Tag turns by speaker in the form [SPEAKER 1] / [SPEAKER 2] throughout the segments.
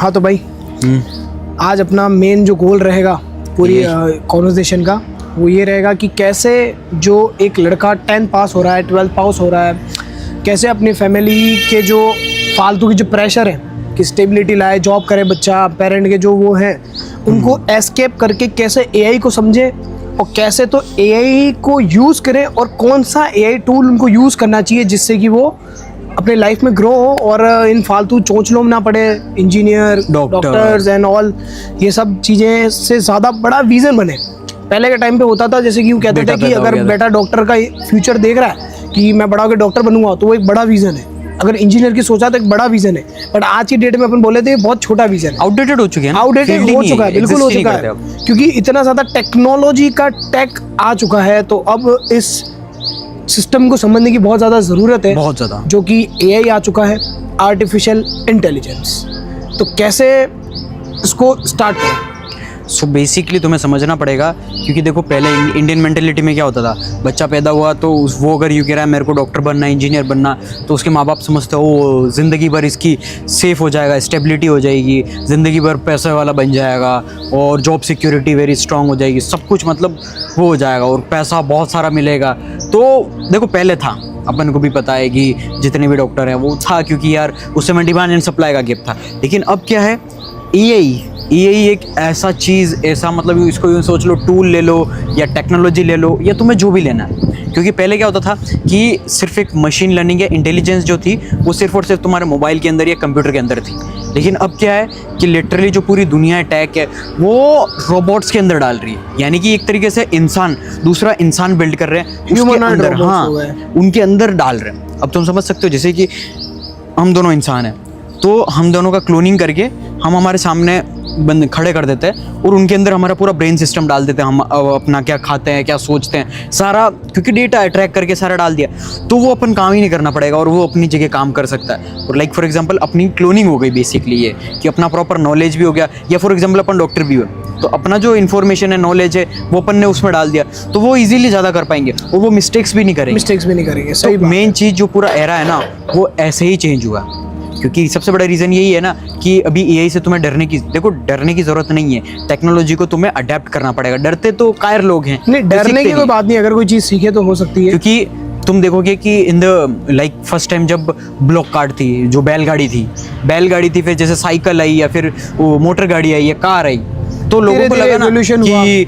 [SPEAKER 1] हाँ तो भाई आज अपना मेन जो गोल रहेगा पूरी कॉन्वर्सेशन का वो ये रहेगा कि कैसे जो एक लड़का 10th पास हो रहा है, 12th पास हो रहा है, कैसे अपनी फैमिली के जो फालतू की जो प्रेशर है कि स्टेबिलिटी लाए, जॉब करे बच्चा, पेरेंट के जो वो हैं उनको एस्केप करके कैसे एआई को समझे और कैसे तो एआई को यूज़ करें और कौन सा एआई टूल उनको यूज़ करना चाहिए जिससे कि वो अपने लाइफ में ग्रो हो और इन फालतू चोंचलों में ना पड़े, इंजीनियर, डॉक्टर्स एंड ऑल ये सब चीज़ें से ज़्यादा बड़ा विज़न बने। पहले के टाइम पे होता था जैसे कि वो कहते थे कि अगर बेटा डॉक्टर का फ्यूचर देख रहा है कि मैं बड़ा होकर डॉक्टर बनूंगा तो वो एक बड़ा विज़न है, अगर इंजीनियर की सोचा तो एक बड़ा विज़न है, बट आज की डेट में अपन बोले थे बहुत छोटा विज़न है,
[SPEAKER 2] आउटडेटेड हो चुके हैं,
[SPEAKER 1] आउटडेटेड हो चुका है, बिल्कुल हो चुका है, क्योंकि इतना ज़्यादा टेक्नोलॉजी का टेक आ चुका है। तो अब इस सिस्टम को समझने की बहुत ज़्यादा ज़रूरत है,
[SPEAKER 2] बहुत ज़्यादा,
[SPEAKER 1] जो कि एआई आ चुका है, आर्टिफिशियल इंटेलिजेंस। तो कैसे इसको स्टार्ट करें?
[SPEAKER 2] सो बेसिकली तुम्हें समझना पड़ेगा, क्योंकि देखो पहले इंडियन मेंटेलिटी में क्या होता था, बच्चा पैदा हुआ तो वो अगर यूँ कह रहा है मेरे को डॉक्टर बनना है, इंजीनियर बनना, तो उसके माँ बाप समझते हो वो ज़िंदगी भर इसकी सेफ हो जाएगा, स्टेबिलिटी हो जाएगी, ज़िंदगी भर पैसे वाला बन जाएगा और जॉब सिक्योरिटी वेरी स्ट्रांग हो जाएगी, सब कुछ मतलब वो हो जाएगा और पैसा बहुत सारा मिलेगा। तो देखो पहले था, अपन को भी पता है कि जितने भी डॉक्टर हैं वो था, क्योंकि यार उस समय डिमांड एंड सप्लाई का गेप था। लेकिन अब क्या है, एआई एक ऐसा चीज़, ऐसा मतलब इसको यूँ सोच लो, टूल ले लो या टेक्नोलॉजी ले लो या तुम्हें जो भी लेना है। क्योंकि पहले क्या होता था कि सिर्फ एक मशीन लर्निंग या इंटेलिजेंस जो थी वो सिर्फ और सिर्फ तुम्हारे मोबाइल के अंदर या कंप्यूटर के अंदर थी। लेकिन अब क्या है कि लिटरली जो पूरी दुनिया टेक है वो रोबोट्स के अंदर डाल रही है, यानी कि एक तरीके से इंसान, दूसरा इंसान बिल्ड कर रहे हैं उसके अंदर, हाँ उनके अंदर डाल रहे हैं। अब तुम समझ सकते हो जैसे कि हम दोनों इंसान हैं, तो हम दोनों का क्लोनिंग करके हम हमारे सामने बंद खड़े कर देते हैं और उनके अंदर हमारा पूरा ब्रेन सिस्टम डाल देते हैं, हम अपना क्या खाते हैं, क्या सोचते हैं, सारा, क्योंकि डेटा अट्रैक्ट करके सारा डाल दिया, तो वो अपन काम ही नहीं करना पड़ेगा और वो अपनी जगह काम कर सकता है। और लाइक फॉर एग्जांपल अपनी क्लोनिंग हो गई बेसिकली, ये कि अपना प्रॉपर नॉलेज भी हो गया, या फॉर एग्जांपल अपन डॉक्टर भी हो तो अपना जो इन्फॉर्मेशन है, नॉलेज है, वो अपन ने उसमें डाल दिया तो वो इजीली ज़्यादा कर पाएंगे और वो मिस्टेक्स भी नहीं करेंगे।
[SPEAKER 1] सही
[SPEAKER 2] मेन चीज़ जो पूरा एरा है ना वो ऐसे ही चेंज हुआ, क्योंकि सबसे बड़ा रीज़न यही है ना कि अभी एआई से तुम्हें डरने की ज़रूरत नहीं है, टेक्नोलॉजी को तुम्हें अडेप्ट करना पड़ेगा। डरते तो कायर लोग हैं,
[SPEAKER 1] नहीं डरने की कोई बात नहीं, अगर कोई चीज़ सीखे तो हो सकती है।
[SPEAKER 2] क्योंकि तुम देखोगे कि in the like first time जब ब्लॉक कार्ट थी, जो बैलगाड़ी थी, फिर जैसे साइकिल आई या फिर वो मोटर गाड़ी आई या कार आई, तो लोगों को लगा ना कि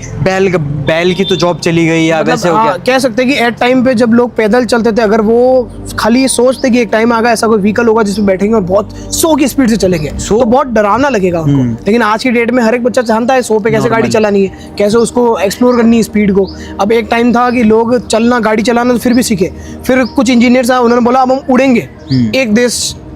[SPEAKER 2] बैल की तो जॉब चली गई या वैसे हो गया।
[SPEAKER 1] कह सकते हैं कि एट टाइम पे जब लोग पैदल चलते थे, अगर वो खाली ये सोचते कि एक टाइम आएगा ऐसा कोई व्हीकल होगा जिसमें बैठेंगे और बहुत 100 की स्पीड से चलेंगे, तो बहुत डरावना लगेगा उनको। लेकिन आज की डेट में हर एक बच्चा जानता है 100 पे कैसे गाड़ी चलानी है, कैसे उसको एक्सप्लोर करनी है स्पीड को। अब एक टाइम था कि लोग चलना, गाड़ी चलाना तो फिर भी सीखे, फिर कुछ इंजीनियर्स आए, उन्होंने बोला अब हम उड़ेंगे,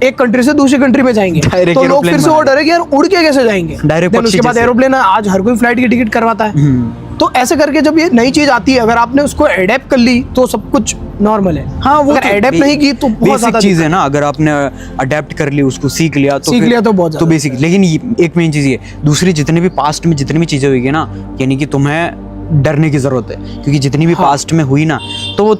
[SPEAKER 1] एक कंट्री से दूसरी कंट्री में जाएंगे, तो लोग फिर से वो डरे कि यार उड़ के कैसे जाएंगे, उसके बाद एरोप्लेन है, आज हर कोई फ्लाइट की टिकट करवाता है। तो ऐसे करके जब ये नई चीज आती है, अगर आपने उसको एडेप्ट कर ली तो सब कुछ नॉर्मल है। हाँ, वो अगर एडेप्ट नहीं की तो बहुत ज्यादा
[SPEAKER 2] चीज है ना, अगर आपने अडेप्ट कर ली, उसको सीख लिया तो बहुत, तो बेसिक। लेकिन एक मेन चीज ये, दूसरी जितने भी पास्ट में जितनी भी चीजें हुई ना, यानी कि तुम्हें डरने की जरूरत है, क्योंकि जितनी भी पास्ट में हुई ना, तो वो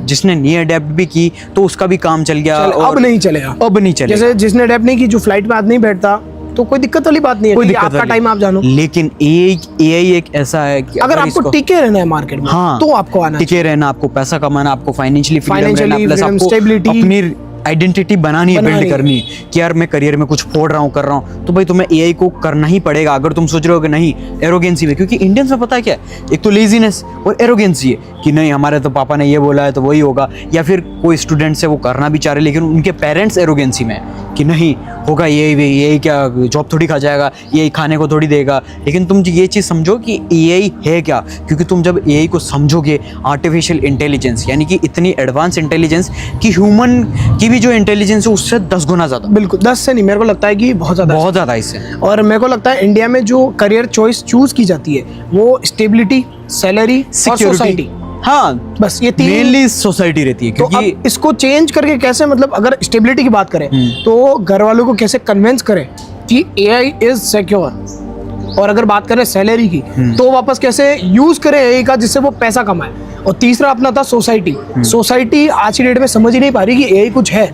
[SPEAKER 2] जिसने नहीं अडेप्ट भी की तो उसका भी काम चल गया,
[SPEAKER 1] अब नहीं चलेगा। जैसे जिसने अडेप्ट नहीं की, जो फ्लाइट में आज नहीं बैठता, तो कोई दिक्कत वाली बात नहीं है, कोई आपका टाइम आप जानो।
[SPEAKER 2] लेकिन एआई एक ऐसा है कि
[SPEAKER 1] अगर आपको टिके रहना है मार्केट में,
[SPEAKER 2] हाँ,
[SPEAKER 1] तो आपको आना,
[SPEAKER 2] टिके रहना, आपको पैसा कमाना, आपको फाइनेंशियली
[SPEAKER 1] स्टेबिलिटी,
[SPEAKER 2] अपनी आइडेंटिटी बनानी है, बिल्ड करनी है कि यार मैं करियर में कुछ फोड़ रहा हूँ, कर रहा हूँ, तो भाई तुम्हें एआई को करना ही पड़ेगा। अगर तुम सोच रहे हो कि नहीं एरोगेंसी में, क्योंकि इंडियंस में पता है क्या है, एक तो लेजीनेस और एरोगेंसी है कि नहीं हमारे तो पापा ने ये बोला है तो वही होगा, या फिर कोई स्टूडेंट से वो करना भी चाह रहे लेकिन उनके पेरेंट्स एरोगेंसी में कि नहीं होगा, यही क्या जॉब थोड़ी खा जाएगा, यही खाने को थोड़ी देगा। लेकिन तुम ये चीज़ समझो कि एआई है क्या, क्योंकि तुम जब एआई को समझोगे, आर्टिफिशियल इंटेलिजेंस यानी कि इतनी एडवांस इंटेलिजेंस कि ह्यूमन की जो इंटेलिजेंस है उससे 10 गुना ज्यादा।
[SPEAKER 1] बिल्कुल 10 से नहीं, मेरे को लगता है कि बहुत ज्यादा
[SPEAKER 2] इससे।
[SPEAKER 1] और मेरे को लगता है इंडिया में जो करियर चॉइस चूज की जाती है वो स्टेबिलिटी, सैलरी और सोसाइटी,
[SPEAKER 2] हाँ
[SPEAKER 1] बस ये तीन
[SPEAKER 2] मेनली सोसाइटी रहती है। क्योंकि
[SPEAKER 1] तो अब इसको चेंज करके कैसे, मतलब अगर स्टेबिलिटी की बात करें तो घर वालों को कैसे कन्विंस करें कि एआई इज सिक्योर, और अगर बात करें सैलरी की तो वापस कैसे यूज करें एआई का जिससे वो पैसा कमाए, और तीसरा अपना था सोसाइटी। सोसाइटी आज की डेट में समझ ही नहीं पा रही कि एआई कुछ है,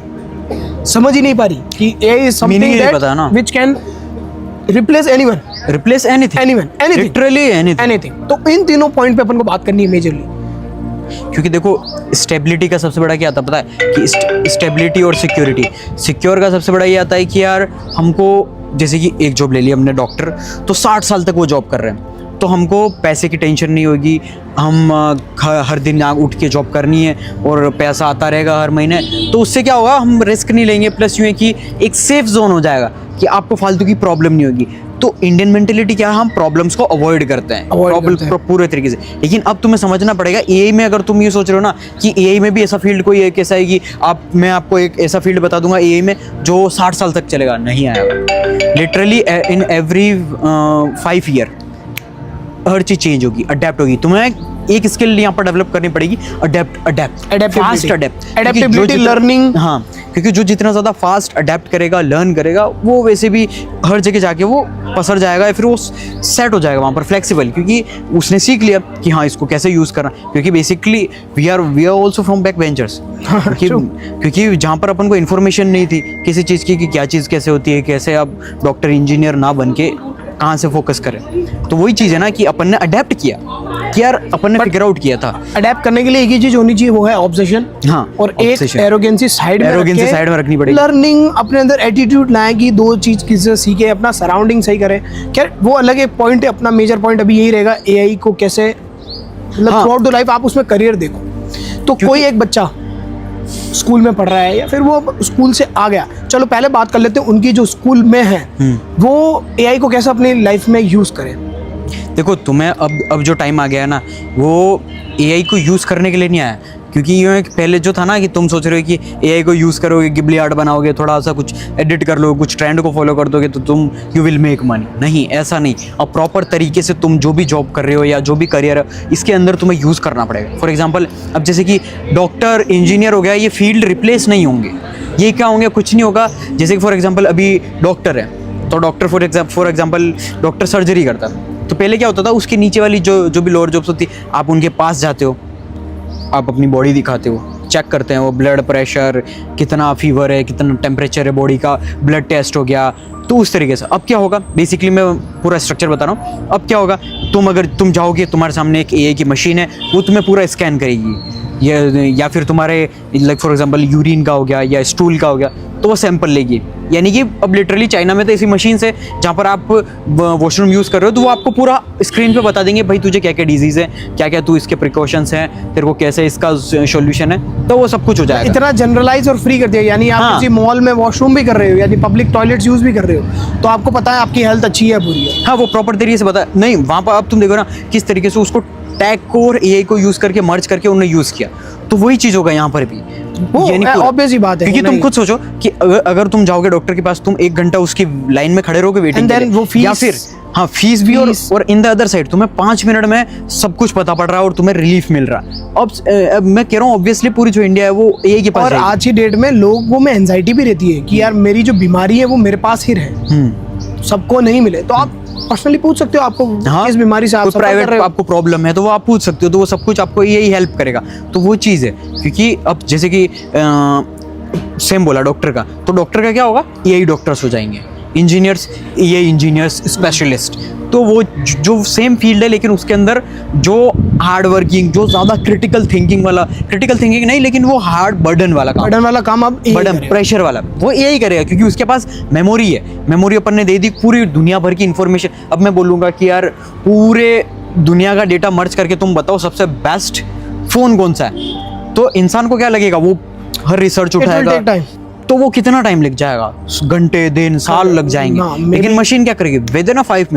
[SPEAKER 1] समझ ही नहीं पा रही कि AI इज
[SPEAKER 2] Meaning
[SPEAKER 1] समथिंग
[SPEAKER 2] ही नहीं
[SPEAKER 1] दैट
[SPEAKER 2] पता ना।
[SPEAKER 1] Which can replace anyone
[SPEAKER 2] replace anything,
[SPEAKER 1] anything
[SPEAKER 2] literally anything.
[SPEAKER 1] तो इन तीनों पॉइंट पे अपन को बात करनी है मेजरली।
[SPEAKER 2] क्योंकि देखो स्टेबिलिटी का सबसे बड़ा क्या आता है पता है कि स्टेबिलिटी और सिक्योरिटी। सिक्योर का सबसे बड़ा ये आता है कि यार हमको, जैसे कि एक जॉब ले ली हमने डॉक्टर, तो 60 साल तक वो जॉब कर रहे हैं, तो हमको पैसे की टेंशन नहीं होगी, हम हर दिन आग उठ के जॉब करनी है और पैसा आता रहेगा हर महीने, तो उससे क्या होगा, हम रिस्क नहीं लेंगे, प्लस यूँ है कि एक सेफ जोन हो जाएगा कि आपको फालतू की प्रॉब्लम नहीं होगी। तो इंडियन मेंटेलिटी क्या है, हम प्रॉब्लम्स को अवॉइड करते हैं पूरे तरीके से। लेकिन अब तुम्हें समझना पड़ेगा एआई में, अगर तुम ये सोच रहे हो ना कि एआई में भी ऐसा फील्ड कोई एक ऐसा है कि मैं आपको एक ऐसा फील्ड बता दूंगा एआई में जो 60 साल तक चलेगा, नहीं आएगा। लिटरली इन एवरी 5 ईयर हर चीज चेंज होगी, अडेप्ट होगी। तुम्हें एक स्किल यहाँ पर डेवलप करनी पड़ेगी, फास्ट
[SPEAKER 1] एडेप्टेबिलिटी, लर्निंग।
[SPEAKER 2] हाँ, क्योंकि जो जितना ज़्यादा फास्ट अडेप्ट करेगा, लर्न करेगा, वो वैसे भी हर जगह जाके वो पसर जाएगा या फिर वो सेट हो जाएगा वहाँ पर फ्लेक्सिबल, क्योंकि उसने सीख लिया कि हाँ इसको कैसे यूज़ करना। क्योंकि basically we are also from back ventures, क्योंकि जहाँ पर अपन को इन्फॉर्मेशन नहीं थी किसी चीज़ की कि क्या चीज़ कैसे होती है, कैसे अब डॉक्टर इंजीनियर ना बन के कहाँ से फोकस करें। तो वही चीज़ है ना कि अपन ने अडेप्ट किया कि यार अपन ने फिगर आउट किया था।
[SPEAKER 1] अडेप्ट करने के लिए एक ही चीज होनी चाहिए, वो है ऑब्सेशन।
[SPEAKER 2] हाँ,
[SPEAKER 1] और एक एरोगेंसी साइड में
[SPEAKER 2] रखनी पड़ेगी।
[SPEAKER 1] लर्निंग, अपने अंदर एटीट्यूड लाएं कि दो चीज किसी से सीखे, अपना सराउंडिंग सही करें। खैर वो अलग एक पॉइंट है, अपना मेजर पॉइंट अभी यही रहेगा, एआई को कैसे मतलब थ्रू आउट द लाइफ आप उसमें करियर देखो। तो कोई एक बच्चा स्कूल में पढ़ रहा है या फिर वो स्कूल से आ गया, चलो पहले बात कर लेते हैं उनकी जो स्कूल में है वो एआई को कैसे अपनी लाइफ में यूज करें।
[SPEAKER 2] देखो तुम्हें अब जो टाइम आ गया है ना, वो एआई को यूज़ करने के लिए नहीं आया। क्योंकि यूँ पहले जो था ना कि तुम सोच रहे हो कि एआई को यूज़ करोगे, गिबली आर्ट बनाओगे, थोड़ा सा कुछ एडिट कर लो, कुछ ट्रेंड को फॉलो कर दोगे तो तुम यू विल मेक मनी। नहीं, ऐसा नहीं। अब प्रॉपर तरीके से तुम जो भी जॉब कर रहे हो या जो भी करियर है, इसके अंदर तुम्हें यूज़ करना पड़ेगा। फॉर एग्जाम्पल अब जैसे कि डॉक्टर इंजीनियर हो गया, ये फील्ड रिप्लेस नहीं होंगे। ये क्या होंगे, कुछ नहीं होगा। जैसे कि फॉर एग्जाम्पल अभी डॉक्टर है, तो doctor for example doctor surgery करता है, तो पहले क्या होता था, उसके नीचे वाली जो भी लोअर जॉब्स होती, आप उनके पास जाते हो, आप अपनी बॉडी दिखाते हो, चेक करते हैं वो ब्लड प्रेशर, कितना फीवर है, कितना टेम्परेचर है बॉडी का, ब्लड टेस्ट हो गया। तो उस तरीके से अब क्या होगा, बेसिकली मैं पूरा स्ट्रक्चर बता रहा हूँ। अब क्या होगा, तुम जाओगे, तुम्हारे सामने एक एआई की मशीन है, वो तुम्हें पूरा स्कैन करेगी, या फिर तुम्हारे लाइक फॉर एग्जांपल यूरिन का हो गया या स्टूल का हो गया, तो वो सैंपल लेगी। यानी कि अब लिटरली चाइना में तो ऐसी मशीन है जहाँ पर आप वॉशरूम यूज़ कर रहे हो तो वो आपको पूरा स्क्रीन पे बता देंगे भाई तुझे क्या क्या डिजीज़ है, क्या क्या तू इसके प्रिकॉशंस हैं, तेरे को कैसे इसका सॉल्यूशन है, तो वो सब कुछ हो जाएगा।
[SPEAKER 1] इतना जनरलाइज और फ्री कर दिया, यानी आप किसी मॉल में वॉशरूम भी कर रहे हो, यानी पब्लिक टॉयलेट्स यूज़ भी कर रहे हो, तो आपको पता है आपकी हेल्थ अच्छी है पूरी है।
[SPEAKER 2] हाँ, वो प्रॉपर तरीके से बता नहीं, वहाँ पर अब तुम देखो ना किस तरीके से उसको टैग को और एआई को यूज़ करके मर्ज करके उन्होंने यूज़ किया, तो वही चीज़ होगा यहाँ पर भी।
[SPEAKER 1] ऑब्वियस ही बात है,
[SPEAKER 2] क्योंकि तुम खुद सोचो कि अगर तुम जाओगे डॉक्टर के पास, तुम 1 घंटा उसकी लाइन में खड़े रहोगे वेटिंग के लिए, या फिर हाँ फीस भी, और इन द अदर साइड तुम्हें 5 मिनट में सब कुछ पता पड़ रहा है और तुम्हें रिलीफ मिल रहा है। अब मैं कह रहा हूँ ऑब्वियसली पूरी जो इंडिया है वो एआई के पास,
[SPEAKER 1] और आज की डेट में लोगों में एंजाइटी भी रहती है कि यार मेरी जो बीमारी है वो मेरे पास ही रहे, सबको नहीं मिले। तो आप पर्सनली पूछ सकते हो आपको किस बीमारी से आप
[SPEAKER 2] प्राइवेट आपको प्रॉब्लम है, तो वो आप पूछ सकते हो, तो वो सब कुछ आपको यही हेल्प करेगा। तो वो चीज़ है, क्योंकि अब जैसे कि सेम बोला डॉक्टर का, तो डॉक्टर का क्या होगा, एआई डॉक्टर्स हो जाएंगे, इंजीनियर्स एआई इंजीनियर्स स्पेशलिस्ट। तो वो जो सेम फील्ड है लेकिन उसके अंदर जो हार्ड वर्किंग, जो ज़्यादा क्रिटिकल थिंकिंग नहीं, लेकिन वो हार्ड बर्डन वाला काम अब बर्डन प्रेशर वाला वो एआई करेगा, क्योंकि उसके पास मेमोरी है। मेमोरी अपन ने दे दी पूरी दुनिया भर की इंफॉर्मेशन। अब मैं बोलूँगा कि यार पूरे दुनिया का डेटा मर्ज करके तुम बताओ सबसे बेस्ट फ़ोन कौन सा है, तो इंसान को क्या लगेगा, वो हर रिसर्च उठाएगा, तो वो कितना टाइम लग जाएगा, घंटे दिन साल लग जाएंगे। लेकिन मशीन क्या करेगी, विद इन 5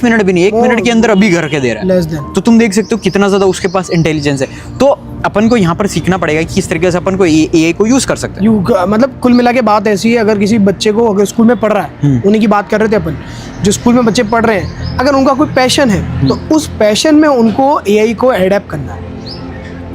[SPEAKER 2] मिनट भी नहीं, 1 मिनट के अंदर अभी घर के दे रहा है। तो तुम देख सकते हो कितना ज्यादा उसके पास इंटेलिजेंस है। तो अपन को यहाँ पर सीखना पड़ेगा कि किस तरीके से अपन को एआई को यूज कर सकते हैं।
[SPEAKER 1] मतलब कुल मिला के बात ऐसी है, अगर किसी बच्चे को अगर स्कूल में पढ़ रहा है, उन्हीं की बात कर रहे थे अपन, जो स्कूल में बच्चे पढ़ रहे हैं, अगर उनका कोई पैशन है तो उस पैशन में उनको एआई को एडेप्ट करना है।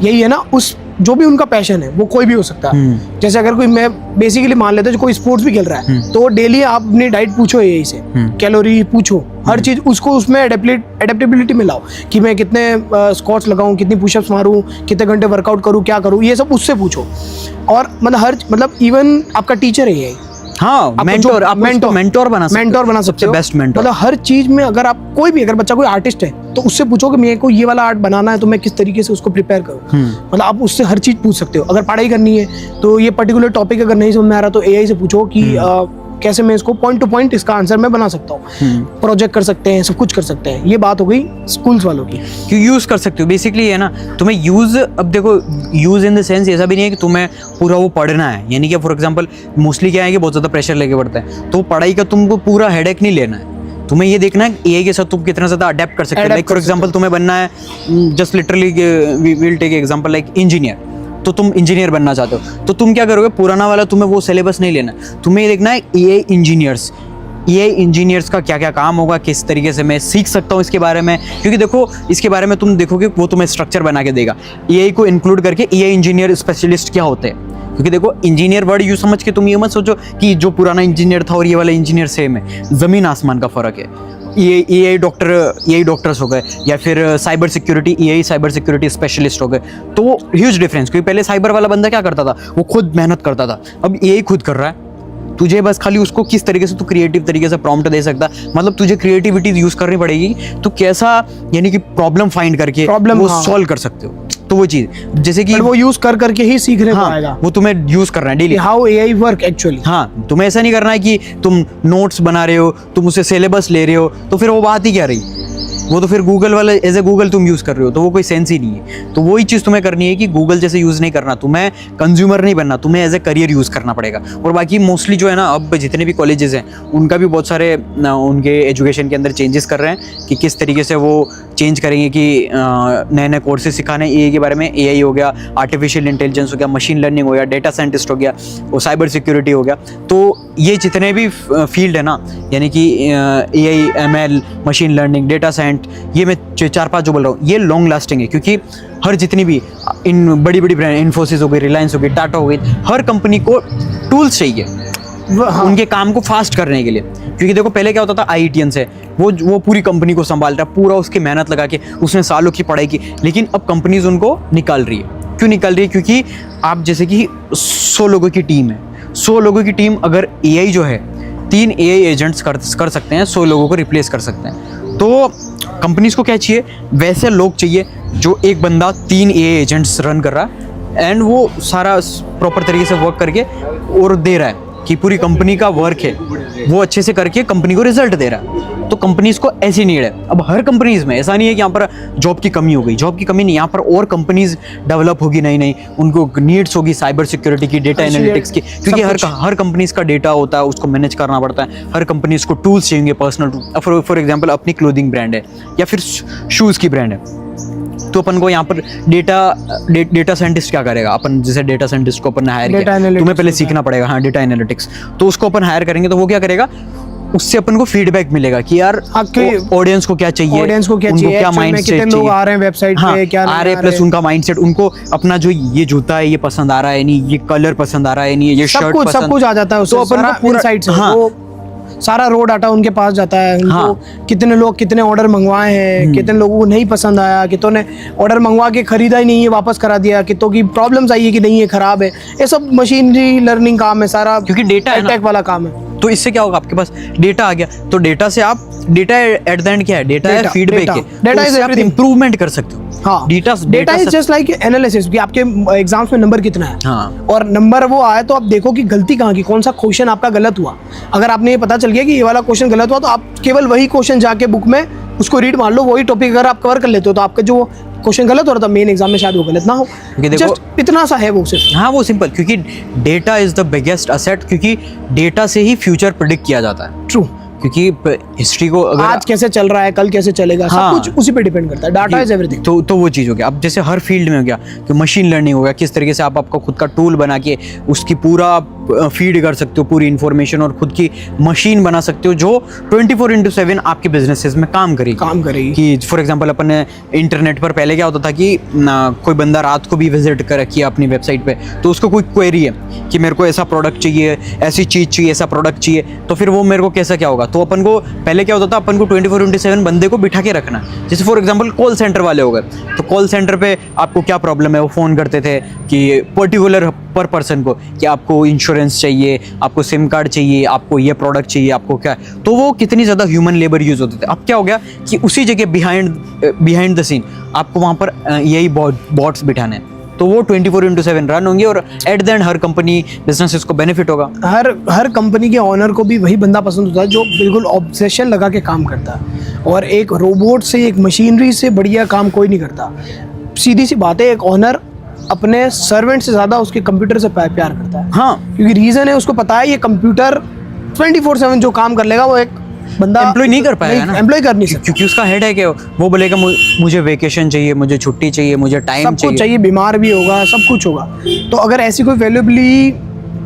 [SPEAKER 1] यही है ना, उस जो भी उनका पैशन है वो कोई भी हो सकता है। जैसे अगर कोई, मैं बेसिकली मान लेता हूँ कोई स्पोर्ट्स भी खेल रहा है तो डेली आप अपनी डाइट पूछो यही से, कैलोरी पूछो, हर चीज उसको उसमें एडेप्टेबिलिटी में लाओ कि मैं कितने स्क्वाट्स लगाऊं, कितनी पुशअप्स मारूं, कितने घंटे वर्कआउट करूं, क्या करूं, ये सब उससे पूछो। और मतलब इवन आपका टीचर है यही,
[SPEAKER 2] हाँ, मेंटोर, आप मेंटोर बना सकते हो, बेस्ट मेंटोर।
[SPEAKER 1] मतलब हर चीज में अगर आप कोई भी, अगर बच्चा कोई आर्टिस्ट है तो उससे पूछो कि मेरे को ये वाला आर्ट बनाना है तो मैं किस तरीके से उसको प्रिपेयर करूँ। मतलब आप उससे हर चीज पूछ सकते हो। अगर पढ़ाई करनी है तो ये पर्टिकुलर टॉपिक अगर नहीं समझ में आ रहा तो एआई से पूछो कि कैसे मैं इसको पॉइंट टू पॉइंट इसका आंसर मैं बना सकता हूँ। प्रोजेक्ट कर सकते हैं, सब कुछ कर सकते हैं। ये बात हो गई स्कूल्स वालों की,
[SPEAKER 2] कि यूज कर सकते हो बेसिकली, है ना। तुम्हें यूज, अब देखो यूज इन द सेंस ऐसा भी नहीं है कि तुम्हें पूरा वो पढ़ना है, यानी कि फॉर एग्जांपल मोस्टली क्या है कि बहुत ज़्यादा प्रेशर लेके पढ़ता है, तो पढ़ाई का तुमको पूरा हेडेक नहीं लेना है। तुम्हें ये देखना है एआई के साथ तुम कितना ज़्यादा अडेप्ट कर सकते हो। लाइक फॉर एग्जांपल तुम्हें बनना है, just literally we will take example like engineer, तो तुम इंजीनियर बनना चाहते हो तो तुम क्या करोगे, पुराना वाला तुम्हें वो सिलेबस नहीं लेना, तुम्हें ये देखना है एआई इंजीनियर्स का क्या क्या काम होगा, किस तरीके से मैं सीख सकता हूँ इसके बारे में। क्योंकि देखो इसके बारे में तुम देखोगे वो तुम्हें स्ट्रक्चर बना के देगा, एआई को इंक्लूड करके एआई इंजीनियर स्पेशलिस्ट क्या होते हैं। क्योंकि देखो इंजीनियर वर्ड यूँ समझ के तुम ये मत सोचो कि जो पुराना इंजीनियर था और ये वाला इंजीनियर सेम है, ज़मीन आसमान का फ़र्क है। एआई डॉक्टर्स हो गए, या फिर cyber security, AI cyber security specialist हो गए, तो वो ह्यूज डिफरेंस। क्योंकि पहले साइबर वाला बंदा क्या करता था, वो खुद मेहनत करता था, अब एआई खुद कर रहा है। तुझे बस खाली उसको किस तरीके से तू क्रिएटिव तरीके से प्रॉम्प्ट दे सकता, मतलब तुझे क्रिएटिविटी यूज करनी पड़ेगी, तो कैसा यानी कि प्रॉब्लम फाइंड करके वो सॉल्व कर सकते हो। तो वो चीज जैसे कि
[SPEAKER 1] वो यूज कर करके ही सीखने को आएगा,
[SPEAKER 2] वो तुम्हें यूज करना है daily,
[SPEAKER 1] how AI work actually.
[SPEAKER 2] हाँ, तुम्हें ऐसा नहीं करना है कि तुम नोट्स बना रहे हो, तुम उसे सिलेबस ले रहे हो, तो फिर वो बात ही क्या रही, वो तो फिर गूगल वाला एज ए गूगल तुम यूज़ कर रहे हो, तो वो कोई सेंस ही नहीं है। तो वही चीज़ तुम्हें करनी है कि गूगल जैसे यूज़ नहीं करना, तुम्हें कंज्यूमर नहीं बनना, तुम्हें एज ए करियर यूज़ करना पड़ेगा। और बाकी मोस्टली जो है ना, अब जितने भी कॉलेजेस हैं उनका भी बहुत सारे उनके एजुकेशन के अंदर चेंजेस कर रहे हैं कि किस तरीके से वो चेंज करेंगे कि नए नए कोर्सेज सिखाने एआई के बारे में। एआई हो गया, आर्टिफिशियल इंटेलिजेंस हो गया, मशीन लर्निंग हो गया, डेटा साइंटिस्ट हो गया, और साइबर सिक्योरिटी हो गया। तो ये जितने भी फील्ड है ना, यानी कि AI, ML, machine learning, data science, ये मैं 4-5 जो बोल रहा हूँ, ये लॉन्ग लास्टिंग है। क्योंकि हर जितनी भी इन बड़ी बड़ी ब्रांड, इन्फोसिस हो गई, रिलायंस हो गई, टाटा हो गई, हर कंपनी को टूल्स चाहिए उनके काम को फास्ट करने के लिए। क्योंकि देखो पहले क्या होता था, आईआईटीएन है वो पूरी कंपनी को संभालता है, पूरा उसकी मेहनत लगा के उसने सालों की पढ़ाई की, लेकिन अब कंपनीज उनको निकाल रही है। क्यों निकाल रही है? क्योंकि आप जैसे कि 100 लोगों की टीम है, 100 लोगों की टीम अगर एआई जो है 3 एआई एजेंट्स कर सकते हैं, 100 लोगों को रिप्लेस कर सकते हैं। तो कंपनीज को क्या चाहिए, वैसे लोग चाहिए जो एक बंदा 3 एआई एजेंट्स रन कर रहा है एंड वो सारा प्रॉपर तरीके से वर्क करके और दे रहा है कि पूरी कंपनी का वर्क है वो अच्छे से करके कंपनी को रिजल्ट दे रहा है। तो कंपनीज को ऐसी नीड है। अब हर कंपनीज में ऐसा नहीं है कि यहाँ पर जॉब की कमी हो गई, जॉब की कमी नहीं, यहाँ पर और कंपनीज डेवलप होगी, नई उनको नीड्स होगी साइबर सिक्योरिटी की, डेटा एनालिटिक्स की। क्योंकि हर कंपनीज का डेटा होता है, उसको मैनेज करना पड़ता है। हर कंपनीज को टूल्स चाहिए, पर्सनल। फॉर एग्जाम्पल अपनी क्लोथिंग ब्रांड है या फिर शूज़ की ब्रांड है, तो अपन को यहाँ पर डेटा साइंटिस्ट क्या करेगा, अपन जैसे डेटा साइंटिस्ट को अपन हायर किया, तुम्हें पहले सीखना पड़ेगा, हाँ, डेटा एनालिटिक्स। तो उसको अपन हायर करेंगे तो वो क्या करेगा, उससे अपन को फीडबैक मिलेगा कि यार ऑडियंस को क्या चाहिए, उनको क्या माइंडसेट चाहिए,
[SPEAKER 1] लोग आ रहे हैं वेबसाइट पे, क्या
[SPEAKER 2] आ रहे हैं, प्लस उनका माइंडसेट, उनको अपना जो ये जूता है ये पसंद आ रहा है नहीं, ये कलर पसंद आ रहा है नहीं, ये शर्ट पसंद,
[SPEAKER 1] सब कुछ आ जाता है। तो अपन को पूरा साइट से सारा रो डाटा उनके पास जाता है। उनको कितने लोग कितने ऑर्डर मंगवाए हैं, कितने लोगों को नहीं पसंद आया, कितों ने ऑर्डर मंगवा के खरीदा ही नहीं है, वापस करा दिया, कितों की प्रॉब्लम्स आई है कि नहीं है, खराब है। ये सब मशीनरी लर्निंग काम है सारा, क्योंकि डेटा टेक वाला काम है।
[SPEAKER 2] तो इससे क्या होगा, आपके पास डेटा आ गया, तो डेटा से आप डेटा एट द एंड क्या है, डेटा है फीडबैक है, डेटा इज आप इंप्रूवमेंट कर सकते हो।
[SPEAKER 1] हाँ, data is just like analysis कि आपके एग्जाम्स में नंबर कितना है।
[SPEAKER 2] हाँ,
[SPEAKER 1] और नंबर वो आए तो आप देखो कि गलती कहाँ की, कौन सा क्वेश्चन आपका गलत हुआ। अगर आपने ये पता चल गया कि ये वाला क्वेश्चन गलत हुआ, तो आप केवल वही क्वेश्चन जाके बुक में उसको रीड मार लो, वही टॉपिक अगर आप कवर कर लेते हो तो आपका जो क्वेश्चन गलत हो रहा था मेन एग्जाम में शायद वो गलत ना हो। जस्ट इतना सा है वो सिर्फ।
[SPEAKER 2] हाँ, वो सिंपल, क्योंकि data is the biggest asset, क्योंकि डेटा से ही फ्यूचर प्रेडिक्ट किया जाता है।
[SPEAKER 1] ट्रू।
[SPEAKER 2] क्योंकि हिस्ट्री को अगर
[SPEAKER 1] आज कैसे चल रहा है, कल कैसे चलेगा,
[SPEAKER 2] हाँ।
[SPEAKER 1] सब कुछ उसी पे डिपेंड करता है। Data is everything.
[SPEAKER 2] तो वो चीज़ हो गया। अब जैसे हर फील्ड में हो गया कि मशीन लर्निंग हो गया, किस तरीके से आप आपका खुद का टूल बना के उसकी पूरा फीड कर सकते हो पूरी इन्फॉर्मेशन, और खुद की मशीन बना सकते हो जो 24/7 आपके बिजनेसेस में काम करेगी। कि फॉर एग्जांपल अपन इंटरनेट पर पहले क्या होता था कि कोई बंदा रात को भी विजिट कर किया अपनी वेबसाइट पे, तो उसको कोई क्वेरी है कि मेरे को ऐसा प्रोडक्ट चाहिए, ऐसी चीज़ चाहिए, ऐसा प्रोडक्ट चाहिए, तो फिर वो मेरे को कैसा क्या होगा। तो अपन को पहले क्या होता था, अपन को 24/7 बंदे को बिठा के रखना। जैसे फॉर एग्जांपल कॉल सेंटर वाले हो गए, तो कॉल सेंटर पे आपको क्या प्रॉब्लम है, वो फ़ोन करते थे कि पर्टिकुलर पर पर्सन को कि आपको इंश्योरेंस चाहिए, आपको सिम कार्ड चाहिए, आपको ये प्रोडक्ट चाहिए, आपको क्या, तो वो कितनी ज़्यादा ह्यूमन लेबर यूज़ होते थे। अब क्या हो गया कि उसी जगह बिहाइंड द सीन आपको वहाँ पर यही बॉट्स बिठाने हैं, तो वो 24/7 रन होंगे, और at the end her company businesses को बेनिफिट होगा।
[SPEAKER 1] हर कंपनी के ऑनर को भी वही बंदा पसंद होता है जो बिल्कुल ऑब्सेशन लगा के काम करता है, और एक रोबोट से, एक मशीनरी से बढ़िया काम कोई नहीं करता। सीधी सी बात है, एक ऑनर अपने सर्वेंट से ज़्यादा उसके कंप्यूटर से प्यार करता है।
[SPEAKER 2] हाँ,
[SPEAKER 1] क्योंकि रीज़न है, उसको पता है ये कंप्यूटर 24/7 जो काम कर लेगा वो एक बंदा
[SPEAKER 2] एम्प्लॉय नहीं कर पाएगा ना,
[SPEAKER 1] एम्प्लॉय कर नहीं सकता,
[SPEAKER 2] क्योंकि उसका हेड है कि वो बोलेगा मुझे वेकेशन चाहिए, मुझे छुट्टी चाहिए, मुझे टाइम
[SPEAKER 1] सब कुछ चाहिए, बीमार भी होगा, सब कुछ होगा। तो अगर ऐसी कोई वैल्यूबली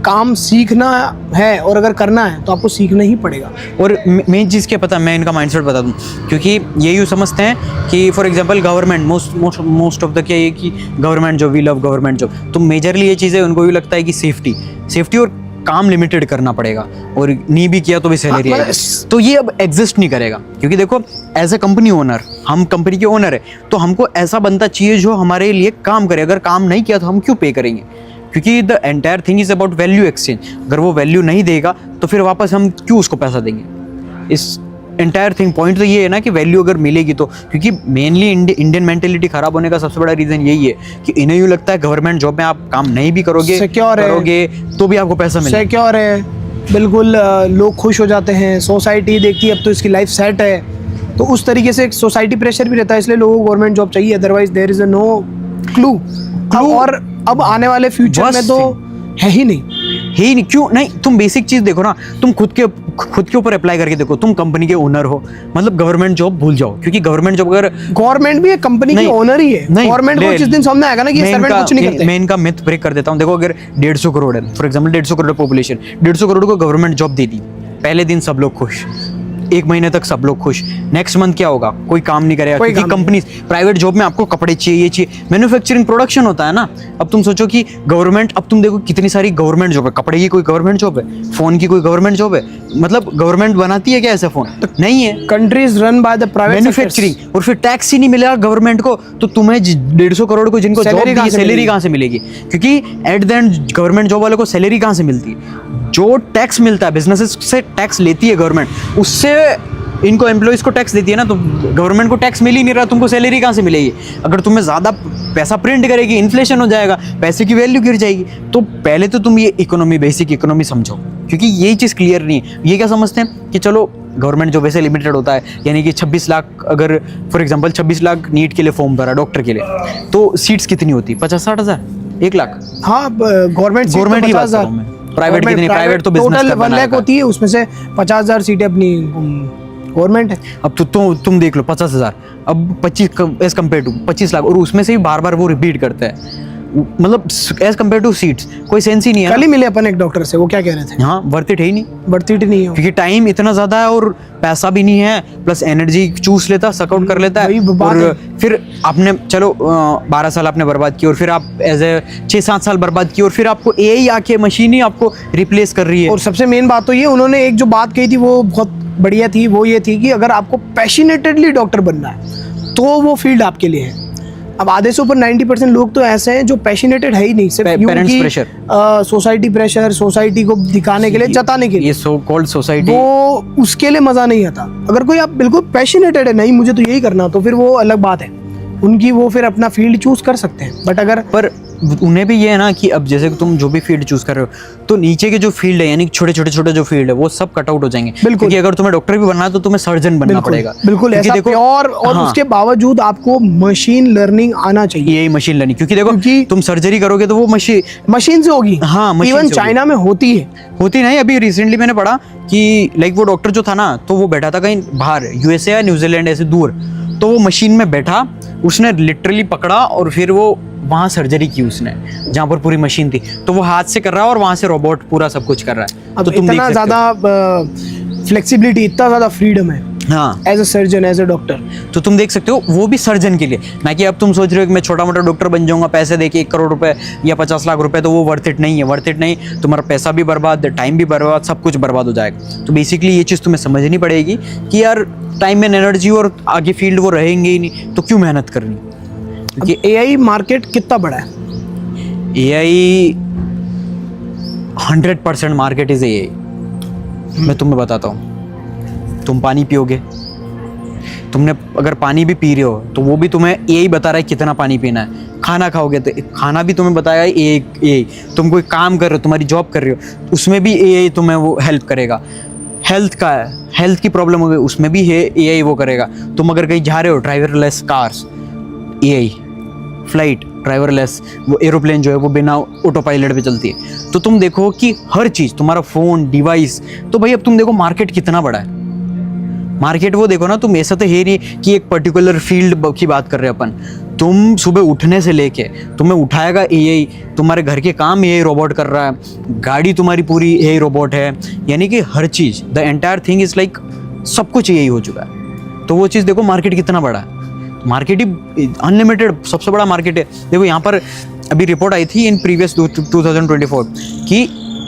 [SPEAKER 1] काम सीखना है और अगर करना है तो आपको सीखना ही पड़ेगा।
[SPEAKER 2] और मेन चीज़ क्या पता, मैं इनका माइंडसेट बता दूं, क्योंकि ये यूँ समझते हैं कि for example government most of the क्या ये कि government job, we love government job, तो मेजरली ये चीज़ें उनको भी लगता है कि सेफ्टी और काम लिमिटेड करना पड़ेगा, और नहीं भी किया तो भी सैलरी आएगी। तो ये अब एग्जिस्ट नहीं करेगा, क्योंकि देखो एज ए कंपनी ओनर, हम कंपनी के ओनर है, तो हमको ऐसा बंदा चाहिए जो हमारे लिए काम करे। अगर काम नहीं किया तो हम क्यों पे करेंगे, क्योंकि the entire thing is about value exchange. अगर वो वैल्यू नहीं देगा तो फिर वापस हम क्यों उसको पैसा देंगे। इस एंटायर थिंग पॉइंट तो ये है ना कि वैल्यू अगर मिलेगी तो, क्योंकि मेनली इंडियन मेंटेलिटी खराब होने का सबसे बड़ा रीज़न यही है कि इन्हें यूँ लगता है गवर्नमेंट जॉब में आप काम नहीं भी करोगे, करोगे तो भी आपको पैसा मिलेगा।
[SPEAKER 1] सिक्योर है बिल्कुल, लोग खुश हो जाते हैं, सोसाइटी देखती है अब तो इसकी लाइफ सेट है, तो उस तरीके से एक सोसाइटी प्रेशर भी रहता है, इसलिए लोगों को गवर्नमेंट जॉब चाहिए, otherwise there is no clue. और अब आने वाले फ्यूचर में तो है ही नहीं।
[SPEAKER 2] क्यों नहीं, तुम बेसिक चीज देखो ना, तुम खुद के ऊपर अप्लाई करके देखो, तुम कंपनी के ओनर हो, मतलब गवर्नमेंट जॉब भूल जाओ, क्योंकि गवर्नमेंट जॉब अगर
[SPEAKER 1] गवर्नमेंट भी एक कंपनी की ओनर ही है। गवर्नमेंट को जिस दिन सामने आएगा ना कि ये सर्वेंट कुछ नहीं करते।
[SPEAKER 2] मैं इनका मिथ ब्रेक कर देता हूँ। देखो अगर 150 करोड़ है, for example 150 crore population, 150 crore को गवर्नमेंट जॉब दे दी, पहले दिन सब लोग खुश, 1 महीने तक सब लोग खुश, नेक्स्ट मंथ क्या होगा, कोई काम नहीं करेगा, क्योंकि कंपनी प्राइवेट जॉब में आपको कपड़े चाहिए, ये चाहिए, मैन्युफैक्चरिंग प्रोडक्शन होता है ना। अब तुम सोचो कि गवर्नमेंट, अब तुम देखो कितनी सारी गवर्नमेंट जॉब है, कपड़े की कोई गवर्नमेंट जॉब है, फोन की कोई गवर्नमेंट जॉब है, मतलब गवर्नमेंट बनाती है क्या ऐसा फोन? नहीं है।
[SPEAKER 1] Countries run by the private
[SPEAKER 2] manufacturing, और फिर टैक्स ही नहीं मिलेगा गवर्नमेंट को, तो तुम्हें 150 करोड़ को जिनको जॉब दी, सैलरी कहाँ से मिलेगी? क्योंकि at the end government job वालों को सैलरी कहाँ से मिलती है? जो टैक्स मिलता है, बिजनेसेस से टैक्स लेती है गवर्नमेंट, उससे इनको एम्प्लॉइज को टैक्स देती है ना, तो गवर्नमेंट को टैक्स मिल ही नहीं रहा, तुमको सैलरी कहाँ से मिलेगी? अगर तुम्हें ज़्यादा पैसा प्रिंट करेगी, इन्फ्लेशन हो जाएगा, पैसे की वैल्यू गिर जाएगी। तो पहले तो तुम ये इकोनॉमी, बेसिक इकोनॉमी समझो, क्योंकि यही चीज़ क्लियर नहीं है। ये क्या समझते हैं कि चलो गवर्नमेंट जॉब वैसे लिमिटेड होता है, यानी कि 26 लाख, अगर फॉर एग्जाम्पल 26 लाख नीट के लिए फॉर्म भरा डॉक्टर के लिए, तो सीट्स कितनी होती? 50-60 हज़ार, 1 लाख।
[SPEAKER 1] हाँ, गवर्नमेंट की बात कर रहा हूं मैं।
[SPEAKER 2] प्राइवेट कितनी? प्राइवेट तो बिजनेस
[SPEAKER 1] टोटल 1 लाख होती है, उसमें से 50,000 सीटें अपनी गवर्नमेंट है।
[SPEAKER 2] अब तो तुम देख लो 50,000, अब 25 एज कम्पेयर टू 25 लाख, और उसमें से भी बार बार वो रिपीट करते हैं, मतलब एज कम्पेयर टू सीट्स, कोई सेंस ही नहीं है।
[SPEAKER 1] कल ही मिले अपन एक डॉक्टर से, वो क्या कह रहे थे?
[SPEAKER 2] हाँ, वर्थ इट है ही नहीं,
[SPEAKER 1] वर्थ इट नहीं है,
[SPEAKER 2] क्योंकि टाइम इतना ज्यादा है और पैसा भी नहीं है, प्लस एनर्जी चूस लेता, सकआउट कर लेता है, और फिर आपने चलो 12 साल आपने बर्बाद किए, और फिर आप एज ए 6-7 साल बर्बाद किए, और फिर आपको एआई आके मशीन ही आपको रिप्लेस कर रही है।
[SPEAKER 1] और सबसे मेन बात तो ये, उन्होंने एक जो बात कही थी वो बहुत बढ़िया थी, वो ये थी कि अगर आपको पैशनेटेडली डॉक्टर बनना है तो वो फील्ड आपके लिए है। अब आधे से ऊपर 90% लोग तो ऐसे हैं जो पैशनेटेड है ही नहीं, सिर्फ
[SPEAKER 2] parents pressure,
[SPEAKER 1] society pressure, society को दिखाने के लिए, जताने के लिए,
[SPEAKER 2] ये सो कॉल्ड सोसाइटी,
[SPEAKER 1] वो उसके लिए मजा नहीं आता। अगर कोई आप बिल्कुल पैशनेटेड है, नहीं मुझे तो यही करना, तो फिर वो अलग बात है, उनकी वो फिर अपना फील्ड चूज कर सकते हैं। बट अगर
[SPEAKER 2] उन्हें भी ये है ना कि अब जैसे तुम जो भी फील्ड चूज कर रहे हो तो नीचे के जो फील्ड है यानी छोटे छोटे जो फील्ड है वो सब कट आउट हो जाएंगे। क्योंकि अगर तुम्हें डॉक्टर भी बनना है तो तुम्हें सर्जन बनना पड़ेगा।
[SPEAKER 1] बिल्कुल
[SPEAKER 2] क्योंकि
[SPEAKER 1] ऐसा
[SPEAKER 2] देखो
[SPEAKER 1] प्योर, और
[SPEAKER 2] हाँ,
[SPEAKER 1] उसके बावजूद आपको मशीन लर्निंग आना चाहिए।
[SPEAKER 2] यही मशीन लर्निंग, क्योंकि देखो
[SPEAKER 1] क्योंकि
[SPEAKER 2] तुम सर्जरी करोगे तो वो
[SPEAKER 1] मशीन से होगी।
[SPEAKER 2] हाँ, मशीन
[SPEAKER 1] इवन
[SPEAKER 2] से
[SPEAKER 1] चाइना में होती है।
[SPEAKER 2] होती नहीं। अभी रिसेंटली मैंने पढ़ा कि लाइक वो डॉक्टर जो था ना तो वो बैठा था कहीं बाहर यूएसए या न्यूजीलैंड ऐसे दूर, तो वो मशीन में बैठा, उसने लिटरली पकड़ा और फिर वो वहाँ सर्जरी की उसने जहाँ पर पूरी मशीन थी, तो वो हाथ से कर रहा है और वहाँ से रोबोट पूरा सब कुछ कर रहा है।
[SPEAKER 1] तो तुम इतना ज़्यादा फ्लेक्सिबिलिटी, इतना ज़्यादा फ्रीडम है
[SPEAKER 2] हाँ
[SPEAKER 1] as a surgeon, as a doctor.
[SPEAKER 2] तो तुम देख सकते हो वो भी सर्जन के लिए, ना कि अब तुम सोच रहे हो कि मैं छोटा मोटा डॉक्टर बन जाऊंगा पैसे देके 1 करोड़ रुपए या 50 लाख रुपए, तो वो वर्थ इट नहीं है। वर्थ इट नहीं, तुम्हारा पैसा भी बर्बाद, टाइम भी बर्बाद, सब कुछ बर्बाद हो जाएगा। तो बेसिकली ये चीज़ तुम्हें समझनी पड़ेगी कि यार टाइम एंड एनर्जी और आगे फील्ड वो रहेंगे ही नहीं, तो क्यों मेहनत करनी।
[SPEAKER 1] क्योंकि एआई मार्केट कितना बड़ा है?
[SPEAKER 2] AI 100% market is AI. मैं तुम्हें बताता हूँ, तुम पानी पियोगे, तुमने अगर पानी भी पी रहे हो तो वो भी तुम्हें एआई बता रहा है कितना पानी पीना है। खाना खाओगे तो खाना भी तुम्हें बताएगा एआई। तुम कोई काम कर रहे हो, तुम्हारी जॉब कर रहे हो, उसमें भी एआई तुम्हें वो हेल्प करेगा। हेल्थ की प्रॉब्लम हो गई, उसमें भी है एआई वो करेगा। तुम अगर कहीं जा रहे हो, driverless cars AI, flight driverless, वो एरोप्लेन जो है वो बिना ऑटो पायलट पे चलती है। तो तुम देखो कि हर चीज़, तुम्हारा फ़ोन, डिवाइस, तो भाई अब तुम देखो मार्केट कितना बड़ा है। मार्केट वो देखो ना, तुम ऐसा तो है नहीं कि एक पर्टिकुलर फील्ड की बात कर रहे हैं अपन। तुम सुबह उठने से लेके तुम्हें उठाएगा एआई, तुम्हारे घर के काम एआई रोबोट कर रहा है, गाड़ी तुम्हारी पूरी एआई रोबोट है, यानी कि हर चीज़, the entire thing is like सब कुछ एआई हो चुका है। तो वो चीज़ देखो मार्केट कितना बड़ा है। मार्केट ही अनलिमिटेड, सबसे बड़ा मार्केट है। देखो यहाँ पर अभी रिपोर्ट आई थी इन प्रीवियस 2024 कि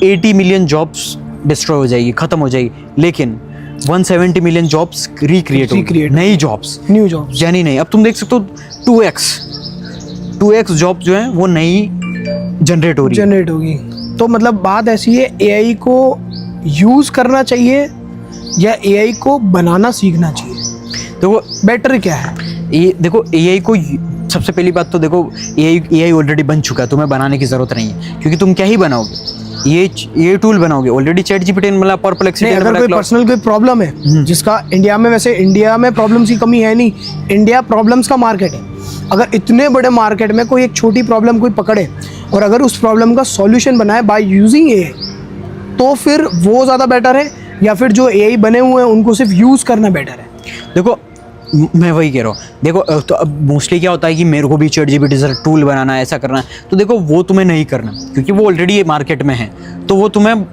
[SPEAKER 2] 80 मिलियन जॉब्स डिस्ट्रॉय हो जाएगी, ख़त्म हो जाएगी, लेकिन 170 मिलियन जॉब्स रिक्रिएट, नई जॉब्स,
[SPEAKER 1] न्यू जॉब्स।
[SPEAKER 2] यानी नहीं, अब तुम देख सकते हो 2x जॉब जो है वो नई जनरेट होगी।
[SPEAKER 1] तो मतलब बात ऐसी है, एआई को यूज करना चाहिए या एआई को बनाना सीखना चाहिए? देखो बेटर क्या है?
[SPEAKER 2] ये देखो एआई को, सबसे पहली बात तो देखो एआई ऑलरेडी बन चुका है, तुम्हें बनाने की जरूरत नहीं है, क्योंकि तुम क्या ही बनाओगे, ये टूल बनाओगे ऑलरेडी। चैट जीपीटी मतलब परप्लेक्सिटी।
[SPEAKER 1] अगर कोई पर्सनल कोई प्रॉब्लम है जिसका इंडिया में, वैसे इंडिया में प्रॉब्लम्स की कमी है नहीं, इंडिया प्रॉब्लम्स का मार्केट है। अगर इतने बड़े मार्केट में कोई एक छोटी प्रॉब्लम कोई पकड़े और अगर उस प्रॉब्लम का सॉल्यूशन बनाए बाय यूजिंग एआई, तो फिर वो ज़्यादा बेटर है, या फिर जो एआई बने हुए हैं उनको सिर्फ यूज़ करना बेटर है?
[SPEAKER 2] देखो मैं वही कह रहा हूँ, देखो तो अब मोस्टली क्या होता है कि मेरे को भी चैट जीपीटी से टूल बनाना है, ऐसा करना है, तो देखो वो तुम्हें नहीं करना, क्योंकि वो ऑलरेडी ये मार्केट में है। तो वो तुम्हें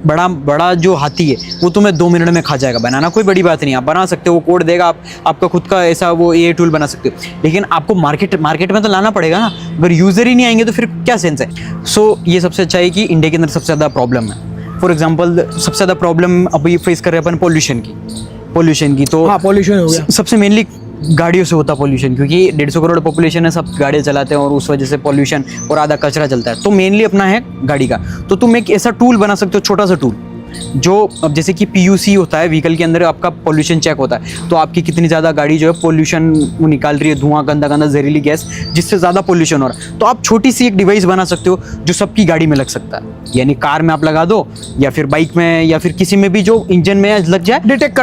[SPEAKER 2] बड़ा जो हाथी है वो तुम्हें 2 मिनट में खा जाएगा। बनाना कोई बड़ी बात नहीं, आप बना सकते हो, वो कोड देगा, आपका खुद का ऐसा वो ये टूल बना सकते हो। लेकिन आपको मार्केट में तो लाना पड़ेगा ना, अगर यूज़र ही नहीं आएंगे तो फिर क्या सेंस है। सो ये सबसे अच्छा है कि इंडिया के अंदर सबसे ज़्यादा प्रॉब्लम है, फॉर एग्जाम्पल सबसे ज़्यादा प्रॉब्लम अभी फेस कर रहे हैं अपन पोल्यूशन की। तो
[SPEAKER 1] हाँ, पोल्यूशन हो गया।
[SPEAKER 2] सबसे मेनली गाड़ियों से होता पोल्यूशन, क्योंकि 150 करोड़ पॉपुलेशन है, सब गाड़ियाँ चलाते हैं और उस वजह से पोल्यूशन और आधा कचरा चलता है। तो मेनली अपना है गाड़ी का। तो तुम एक ऐसा टूल बना सकते हो, छोटा सा टूल, जो अब जैसे कि PUC होता है, व्हीकल के अंदर आपका पोल्यूशन चेक होता है, तो आपकी कितनी ज़्यादा गाड़ी जो है पोल्यूशन वो निकाल रही है, धुआं, गंदा जहरीली गैस, जिससे ज़्यादा पोल्यूशन हो रहा है। तो आप छोटी सी एक डिवाइस बना सकते हो जो सबकी गाड़ी में लग सकता है, यानी कार में आप लगा दो या फिर बाइक में या फिर किसी में भी जो इंजन में लग जाए, डिटेक्ट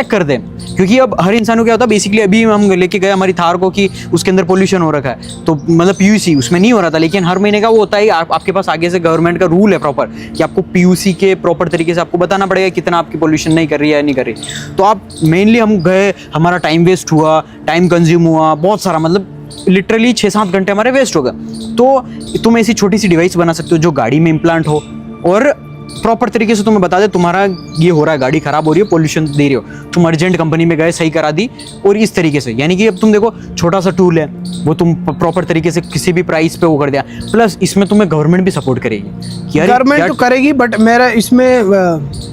[SPEAKER 2] कर दे। क्योंकि अब हर इंसान को क्या होता है, बेसिकली अभी हम लेके गए हमारी थार को कि उसके अंदर पोल्यूशन हो रखा है, तो मतलब PUC उसमें नहीं हो रहा था, लेकिन हर महीने का वो होता है, आपके पास आगे से गवर्नमेंट का रूल है प्रॉपर कि आपको PUC के प्रॉपर तरीके से आपको बताना पड़ेगा कितना आपकी पोल्यूशन नहीं कर रही है, नहीं कर रही। तो आप मेनली हम गए, हमारा टाइम वेस्ट हुआ, टाइम कंज्यूम हुआ बहुत सारा, मतलब लिटरली 6-7 घंटे हमारे वेस्ट हो गए। तो तुम ऐसी छोटी सी डिवाइस बना सकते हो जो गाड़ी में इम्प्लांट हो और प्रॉपर तरीके से तुम्हें बता दे तुम्हारा ये हो रहा है, गाड़ी खराब हो रही है, पोल्यूशन दे रही हो, तुम अर्जेंट कंपनी में गए, सही करा दी, और इस तरीके से। यानी कि अब तुम देखो छोटा सा टूल है, वो तुम प्रॉपर तरीके से किसी भी प्राइस पे वो कर दिया, प्लस इसमें तुम्हें गवर्नमेंट भी सपोर्ट करेगी।
[SPEAKER 1] गवर्नमेंट तो करेगी, बट मेरा इसमें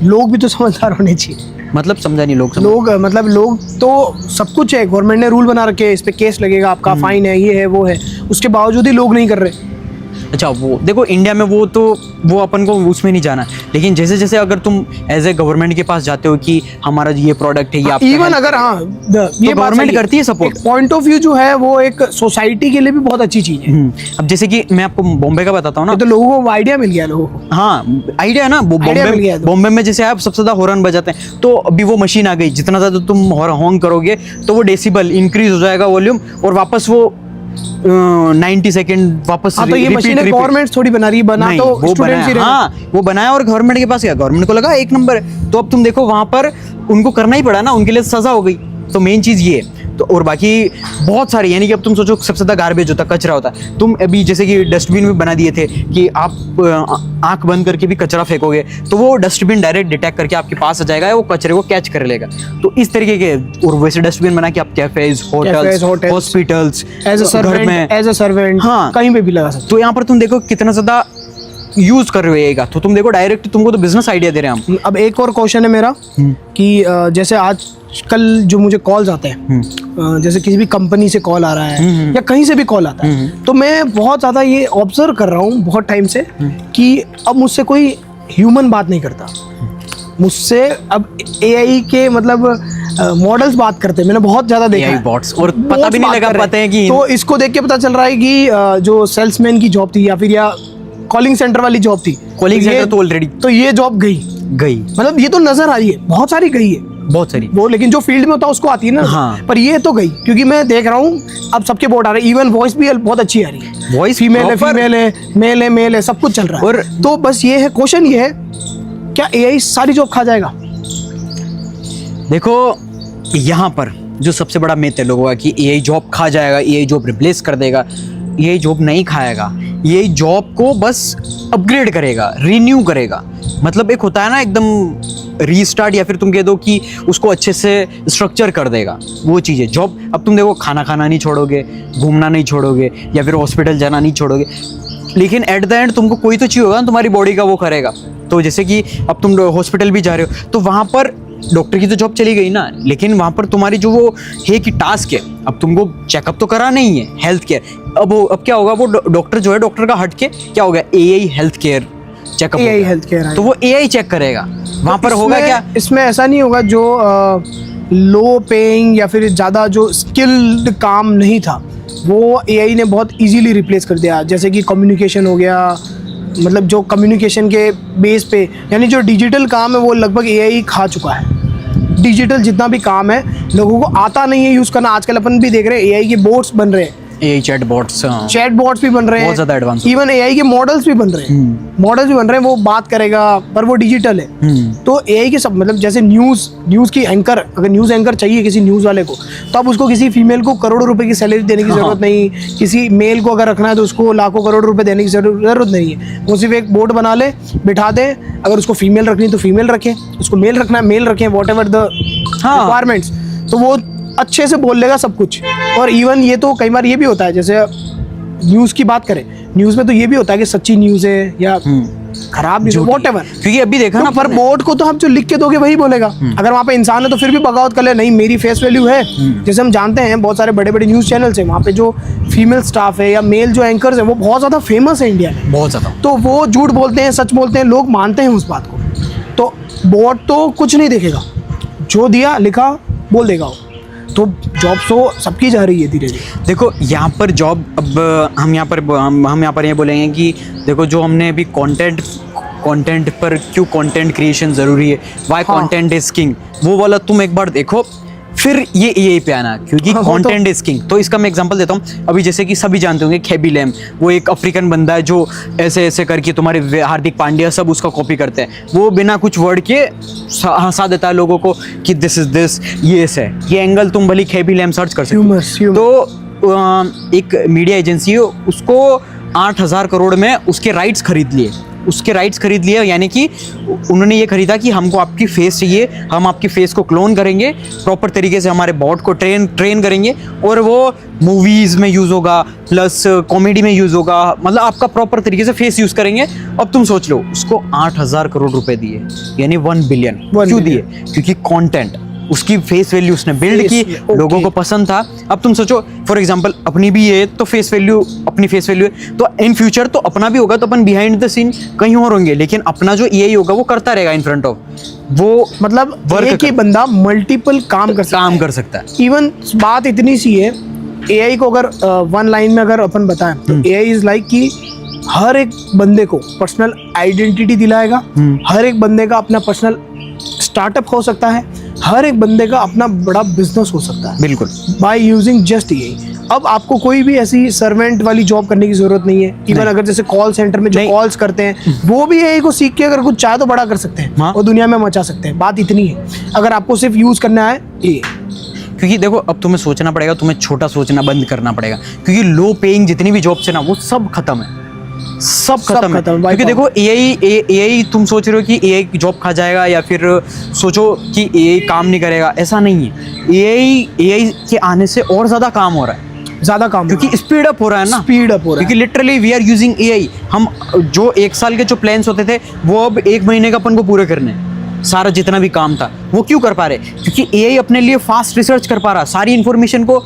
[SPEAKER 1] लोग भी तो समझदार होने चाहिए।
[SPEAKER 2] मतलब समझा नहीं, लोग
[SPEAKER 1] मतलब लोग तो सब कुछ है, गवर्नमेंट ने रूल बना रखे हैं, इस पे केस लगेगा आपका, फाइन है, ये है वो है, उसके बावजूद ही लोग नहीं कर रहे।
[SPEAKER 2] अच्छा वो देखो इंडिया में वो अपन को उसमें नहीं जाना, लेकिन जैसे जैसे अगर तुम एज ए गवर्नमेंट के पास जाते हो कि हमारा ये प्रोडक्ट है ये आपका
[SPEAKER 1] इवन
[SPEAKER 2] है,
[SPEAKER 1] अगर ये
[SPEAKER 2] गवर्नमेंट करती है support।
[SPEAKER 1] पॉइंट ऑफ व्यू जो है वो एक सोसाइटी के लिए भी बहुत अच्छी चीज है।
[SPEAKER 2] अब जैसे कि मैं आपको बॉम्बे का बताता हूँ ना,
[SPEAKER 1] ये तो लोगों को आइडिया मिल गया लोगों को।
[SPEAKER 2] हाँ आइडिया है ना,
[SPEAKER 1] Idea मिल गया तो।
[SPEAKER 2] बॉम्बे में जैसे आप सबसे ज्यादा हॉर्न बजाते हैं, तो अभी वो मशीन आ गई, जितना ज्यादा तुम हॉर्न करोगे तो वो डेसिबल इंक्रीज हो जाएगा वॉल्यूम, और वापस वो 90 सेकंड वापस
[SPEAKER 1] हाँ, तो ये मशीनें गवर्नमेंट थोड़ी बना रही है, बना
[SPEAKER 2] नहीं,
[SPEAKER 1] तो
[SPEAKER 2] वो
[SPEAKER 1] स्टूडेंट्स ही
[SPEAKER 2] बनाया,
[SPEAKER 1] रहे।
[SPEAKER 2] हाँ वो बनाया और गवर्नमेंट के पास गया, गवर्नमेंट को लगा एक नंबर है, तो अब तुम देखो वहां पर उनको करना ही पड़ा ना, उनके लिए सजा हो गई। तो मेन चीज ये है। तो और बाकी बहुत सारी, यानी कि अब तुम सोचो सबसे ज्यादा गार्बेज होता है, कचरा होता है, तुम अभी जैसे कि डस्टबिन भी बना दिए थे कि आप आंख बंद करके भी कचरा फेंकोगे तो वो डस्टबिन डायरेक्ट डिटेक्ट करके आपके पास आ जाएगा, वो कचरे को कैच कर लेगा। तो इस तरीके के, और वैसे डस्टबिन बना के आप cafes, hotels, hospitals,
[SPEAKER 1] as a servant
[SPEAKER 2] हाँ,
[SPEAKER 1] कहीं पे भी लगा सकते
[SPEAKER 2] तो यहाँ पर तुम देखो कितना ज्यादा यूज कर रहे हो, तो तुम देखो डायरेक्ट तुमको तो बिजनेस आइडिया दे रहे हैं हम।
[SPEAKER 1] हो। अब एक और क्वेश्चन है मेरा कि जैसे आजकल जो मुझे कॉल्स आते हैं, जैसे किसी भी कंपनी से कॉल आ रहा है या कहीं से भी कॉल आता है, तो मैं बहुत ज़्यादा ये ऑब्जर्व कर रहा हूँ बहुत टाइम से कि अब मुझसे कोई ह्यूमन बात नहीं करता, मुझसे अब एआई के मतलब मॉडल्स बात करते हैं। मैंने बहुत ज़्यादा देखा है,
[SPEAKER 2] बॉट्स, और पता भी नहीं लगा पाते हैं कि,
[SPEAKER 1] तो इसको देख के पता चल रहा है कि जो सेल्समैन की जॉब थी या फिर या कॉलिंग सेंटर वाली जॉब थी,
[SPEAKER 2] कॉलिंग सेंटर तो ऑलरेडी
[SPEAKER 1] तो ये जॉब गई, मतलब ये तो नजर आ रही है, बहुत सारी गई है,
[SPEAKER 2] बहुत सारी
[SPEAKER 1] वो, लेकिन जो फील्ड में होता है उसको आती है ना।
[SPEAKER 2] हाँ।
[SPEAKER 1] पर ये तो गई, क्योंकि मैं देख रहा हूँ अब सबके बोर्ड आ रहे हैं, इवन वॉइस भी बहुत अच्छी आ रही है,
[SPEAKER 2] वॉइस
[SPEAKER 1] फीमेल है, फीमेल है, मेल है, मेल है, सब कुछ चल रहा है।
[SPEAKER 2] और
[SPEAKER 1] तो बस ये है, क्वेश्चन ये है, क्या एआई सारी जॉब खा जाएगा?
[SPEAKER 2] देखो यहाँ पर जो सबसे बड़ा मिथ है लोगों का कि एआई जॉब खा जाएगा, एआई जॉब रिप्लेस कर देगा, एआई जॉब नहीं खाएगा, एआई जॉब को बस अपग्रेड करेगा, रिन्यू करेगा। मतलब एक होता है ना एकदम रीस्टार्ट, या फिर तुम कह दो कि उसको अच्छे से स्ट्रक्चर कर देगा, वो चीज़ है जॉब। अब तुम देखो खाना खाना नहीं छोड़ोगे, घूमना नहीं छोड़ोगे, या फिर हॉस्पिटल जाना नहीं छोड़ोगे, लेकिन एट द एंड तुमको कोई तो चाहिए होगा ना तुम्हारी बॉडी का, वो करेगा। तो जैसे कि अब तुम हॉस्पिटल भी जा रहे हो तो वहाँ पर डॉक्टर की तो जॉब चली गई ना, लेकिन वहाँ पर तुम्हारी जो वो है कि टास्क है, अब तुमको चेकअप तो कराना ही है, हेल्थ केयर। अब क्या होगा, वो डॉक्टर जो है, डॉक्टर का हट के क्या होगा, AI health care checkup,
[SPEAKER 1] AI health care,
[SPEAKER 2] तो वो एआई चेक करेगा वहाँ पर। होगा क्या,
[SPEAKER 1] इसमें ऐसा नहीं होगा जो लो पेइंग या फिर ज़्यादा जो स्किल्ड काम नहीं था वो एआई ने बहुत इजीली रिप्लेस कर दिया, जैसे कि कम्युनिकेशन हो गया, मतलब जो कम्युनिकेशन के बेस पे, यानी जो डिजिटल काम है वो लगभग एआई खा चुका है। डिजिटल जितना भी काम है लोगों को आता नहीं है यूज़ करना। आजकल अपन भी देख रहे हैं एआई के बोट्स बन रहे हैं,
[SPEAKER 2] एआई चैट बॉट्स
[SPEAKER 1] भी बन रहे हैं,
[SPEAKER 2] बहुत ज़्यादा एडवांस,
[SPEAKER 1] इवन एआई के मॉडल्स भी बन रहे हैं, मॉडल्स भी बन रहे हैं, वो बात करेगा पर वो डिजिटल है। तो एआई के सब, मतलब जैसे न्यूज़ की एंकर, अगर न्यूज़ एंकर चाहिए किसी न्यूज़ वाले को, तो अब उसको किसी फीमेल को करोड़ों रुपए की सैलरी देने की जरूरत नहीं, किसी मेल को अगर रखना है तो उसको लाखों करोड़ रुपए देने की जरूरत नहीं है। वो सिर्फ एक बोर्ड बना ले, बिठा दे, अगर उसको फीमेल रखनी तो फीमेल रखें, उसको मेल रखना है मेल रखें, वॉट एवर द रिक्वायरमेंट्स, तो वो अच्छे से बोल लेगा सब कुछ। और इवन ये तो कई बार ये भी होता है, जैसे न्यूज़ की बात करें, न्यूज़ में तो ये भी होता है कि सच्ची न्यूज़ है या खराब न्यूज़, वॉट एवर,
[SPEAKER 2] क्योंकि अभी देखा ना,
[SPEAKER 1] पर बोर्ड को तो हम जो लिख के दोगे वही बोलेगा। अगर वहाँ पे इंसान है तो फिर भी बगावत कर ले, नहीं मेरी फेस वैल्यू है। जैसे हम जानते हैं बहुत सारे बड़े बड़े न्यूज़ चैनल्स हैं, वहाँ पे जो फीमेल स्टाफ है या मेल जो एंकर्स है वो बहुत ज़्यादा फेमस है इंडिया में,
[SPEAKER 2] बहुत ज़्यादा,
[SPEAKER 1] तो वो झूठ बोलते हैं, सच बोलते हैं, लोग मानते हैं उस बात को। तो बोर्ड तो कुछ नहीं देखेगा, जो दिया लिखा बोल देगा वो। तो जॉब तो सबकी जा रही है धीरे धीरे।
[SPEAKER 2] देखो यहाँ पर जॉब, अब हम यहाँ पर ये बोलेंगे कि देखो जो हमने अभी कंटेंट पर क्यों कंटेंट क्रिएशन ज़रूरी है, वाई कंटेंट इज किंग, वो वाला तुम एक बार देखो, फिर ये एआई पे आना, क्योंकि कंटेंट इज किंग। तो इसका मैं एग्जांपल देता हूँ। अभी जैसे कि सभी जानते होंगे खेबी लैम, वो एक अफ्रीकन बंदा है जो ऐसे ऐसे करके तुम्हारे हार्दिक पांड्या सब उसका कॉपी करते हैं। वो बिना कुछ वर्ड के हंसा देता है लोगों को कि दिस इज दिस, ये है ये एंगल, तुम भले खेबी लैम सर्च कर सकते हो। तो एक मीडिया एजेंसी है, उसको 8,000 करोड़ में उसके राइट्स खरीद लिए, यानी कि उन्होंने ये खरीदा कि हमको आपकी फेस चाहिए, हम आपकी फेस को क्लोन करेंगे, प्रॉपर तरीके से हमारे बॉट को ट्रेन करेंगे, और वो मूवीज़ में यूज़ होगा, प्लस कॉमेडी में यूज़ होगा, मतलब आपका प्रॉपर तरीके से फेस यूज़ करेंगे। अब तुम सोच लो, उसको 8,000 करोड़ रुपए दिए, यानी 1 बिलियन। क्यों दिए? क्योंकि उसकी फेस वैल्यू उसने बिल्ड
[SPEAKER 1] Face,
[SPEAKER 2] की,
[SPEAKER 1] okay.
[SPEAKER 2] लोगों को पसंद था। अब तुम सोचो फॉर एग्जांपल अपनी भी है तो फेस वैल्यू, अपनी फेस वैल्यू है तो इन फ्यूचर तो अपना भी होगा तो अपन बिहाइंड द सीन कहीं और होंगे, लेकिन अपना जो एआई होगा वो करता रहेगा इन फ्रंट ऑफ, वो
[SPEAKER 1] मतलब
[SPEAKER 2] work
[SPEAKER 1] एक ही बंदा मल्टीपल काम कर सकता है। इवन बात इतनी सी है, एआई को अगर वन लाइन में अगर अपन बताएं तो एआई इज लाइक कि हर एक बंदे को पर्सनल आइडेंटिटी दिलाएगा, हर एक बंदे का अपना पर्सनल स्टार्टअप हो सकता है, हर एक बंदे का अपना बड़ा बिजनेस हो सकता है
[SPEAKER 2] बिल्कुल
[SPEAKER 1] बाय यूजिंग जस्ट एआई। अब आपको कोई भी ऐसी सर्वेंट वाली जॉब करने की जरूरत नहीं है। इवन अगर जैसे कॉल सेंटर में जो
[SPEAKER 2] नहीं।
[SPEAKER 1] कॉल्स करते हैं वो भी एआई को सीख के अगर कुछ चाहे तो बड़ा कर सकते हैं
[SPEAKER 2] हाँ।
[SPEAKER 1] और दुनिया में मचा सकते हैं। बात इतनी है, अगर आपको सिर्फ यूज करना है ये।
[SPEAKER 2] क्योंकि देखो अब तुम्हें सोचना पड़ेगा, तुम्हें छोटा सोचना बंद करना पड़ेगा, क्योंकि लो पेइंग जितनी भी जॉब्स है ना वो सब खत्म है, सब खत्म है।
[SPEAKER 1] खत्म,
[SPEAKER 2] क्योंकि देखो एआई तुम सोच रहे हो कि एआई जॉब खा जाएगा या फिर सोचो कि एआई काम नहीं करेगा, ऐसा नहीं है। एआई के आने से और ज्यादा काम हो रहा है,
[SPEAKER 1] ज्यादा काम
[SPEAKER 2] क्योंकि स्पीड अप हो रहा है ना,
[SPEAKER 1] स्पीड अप हो रहा है।
[SPEAKER 2] क्योंकि literally we are using AI. हम जो 1 साल के जो प्लान्स होते थे वो अब 1 महीने का अपन को पूरे करने हैं। सारा जितना भी काम था वो क्यों कर पा रहे, क्योंकि एआई अपने लिए फास्ट रिसर्च कर पा रहा है, सारी इंफॉर्मेशन को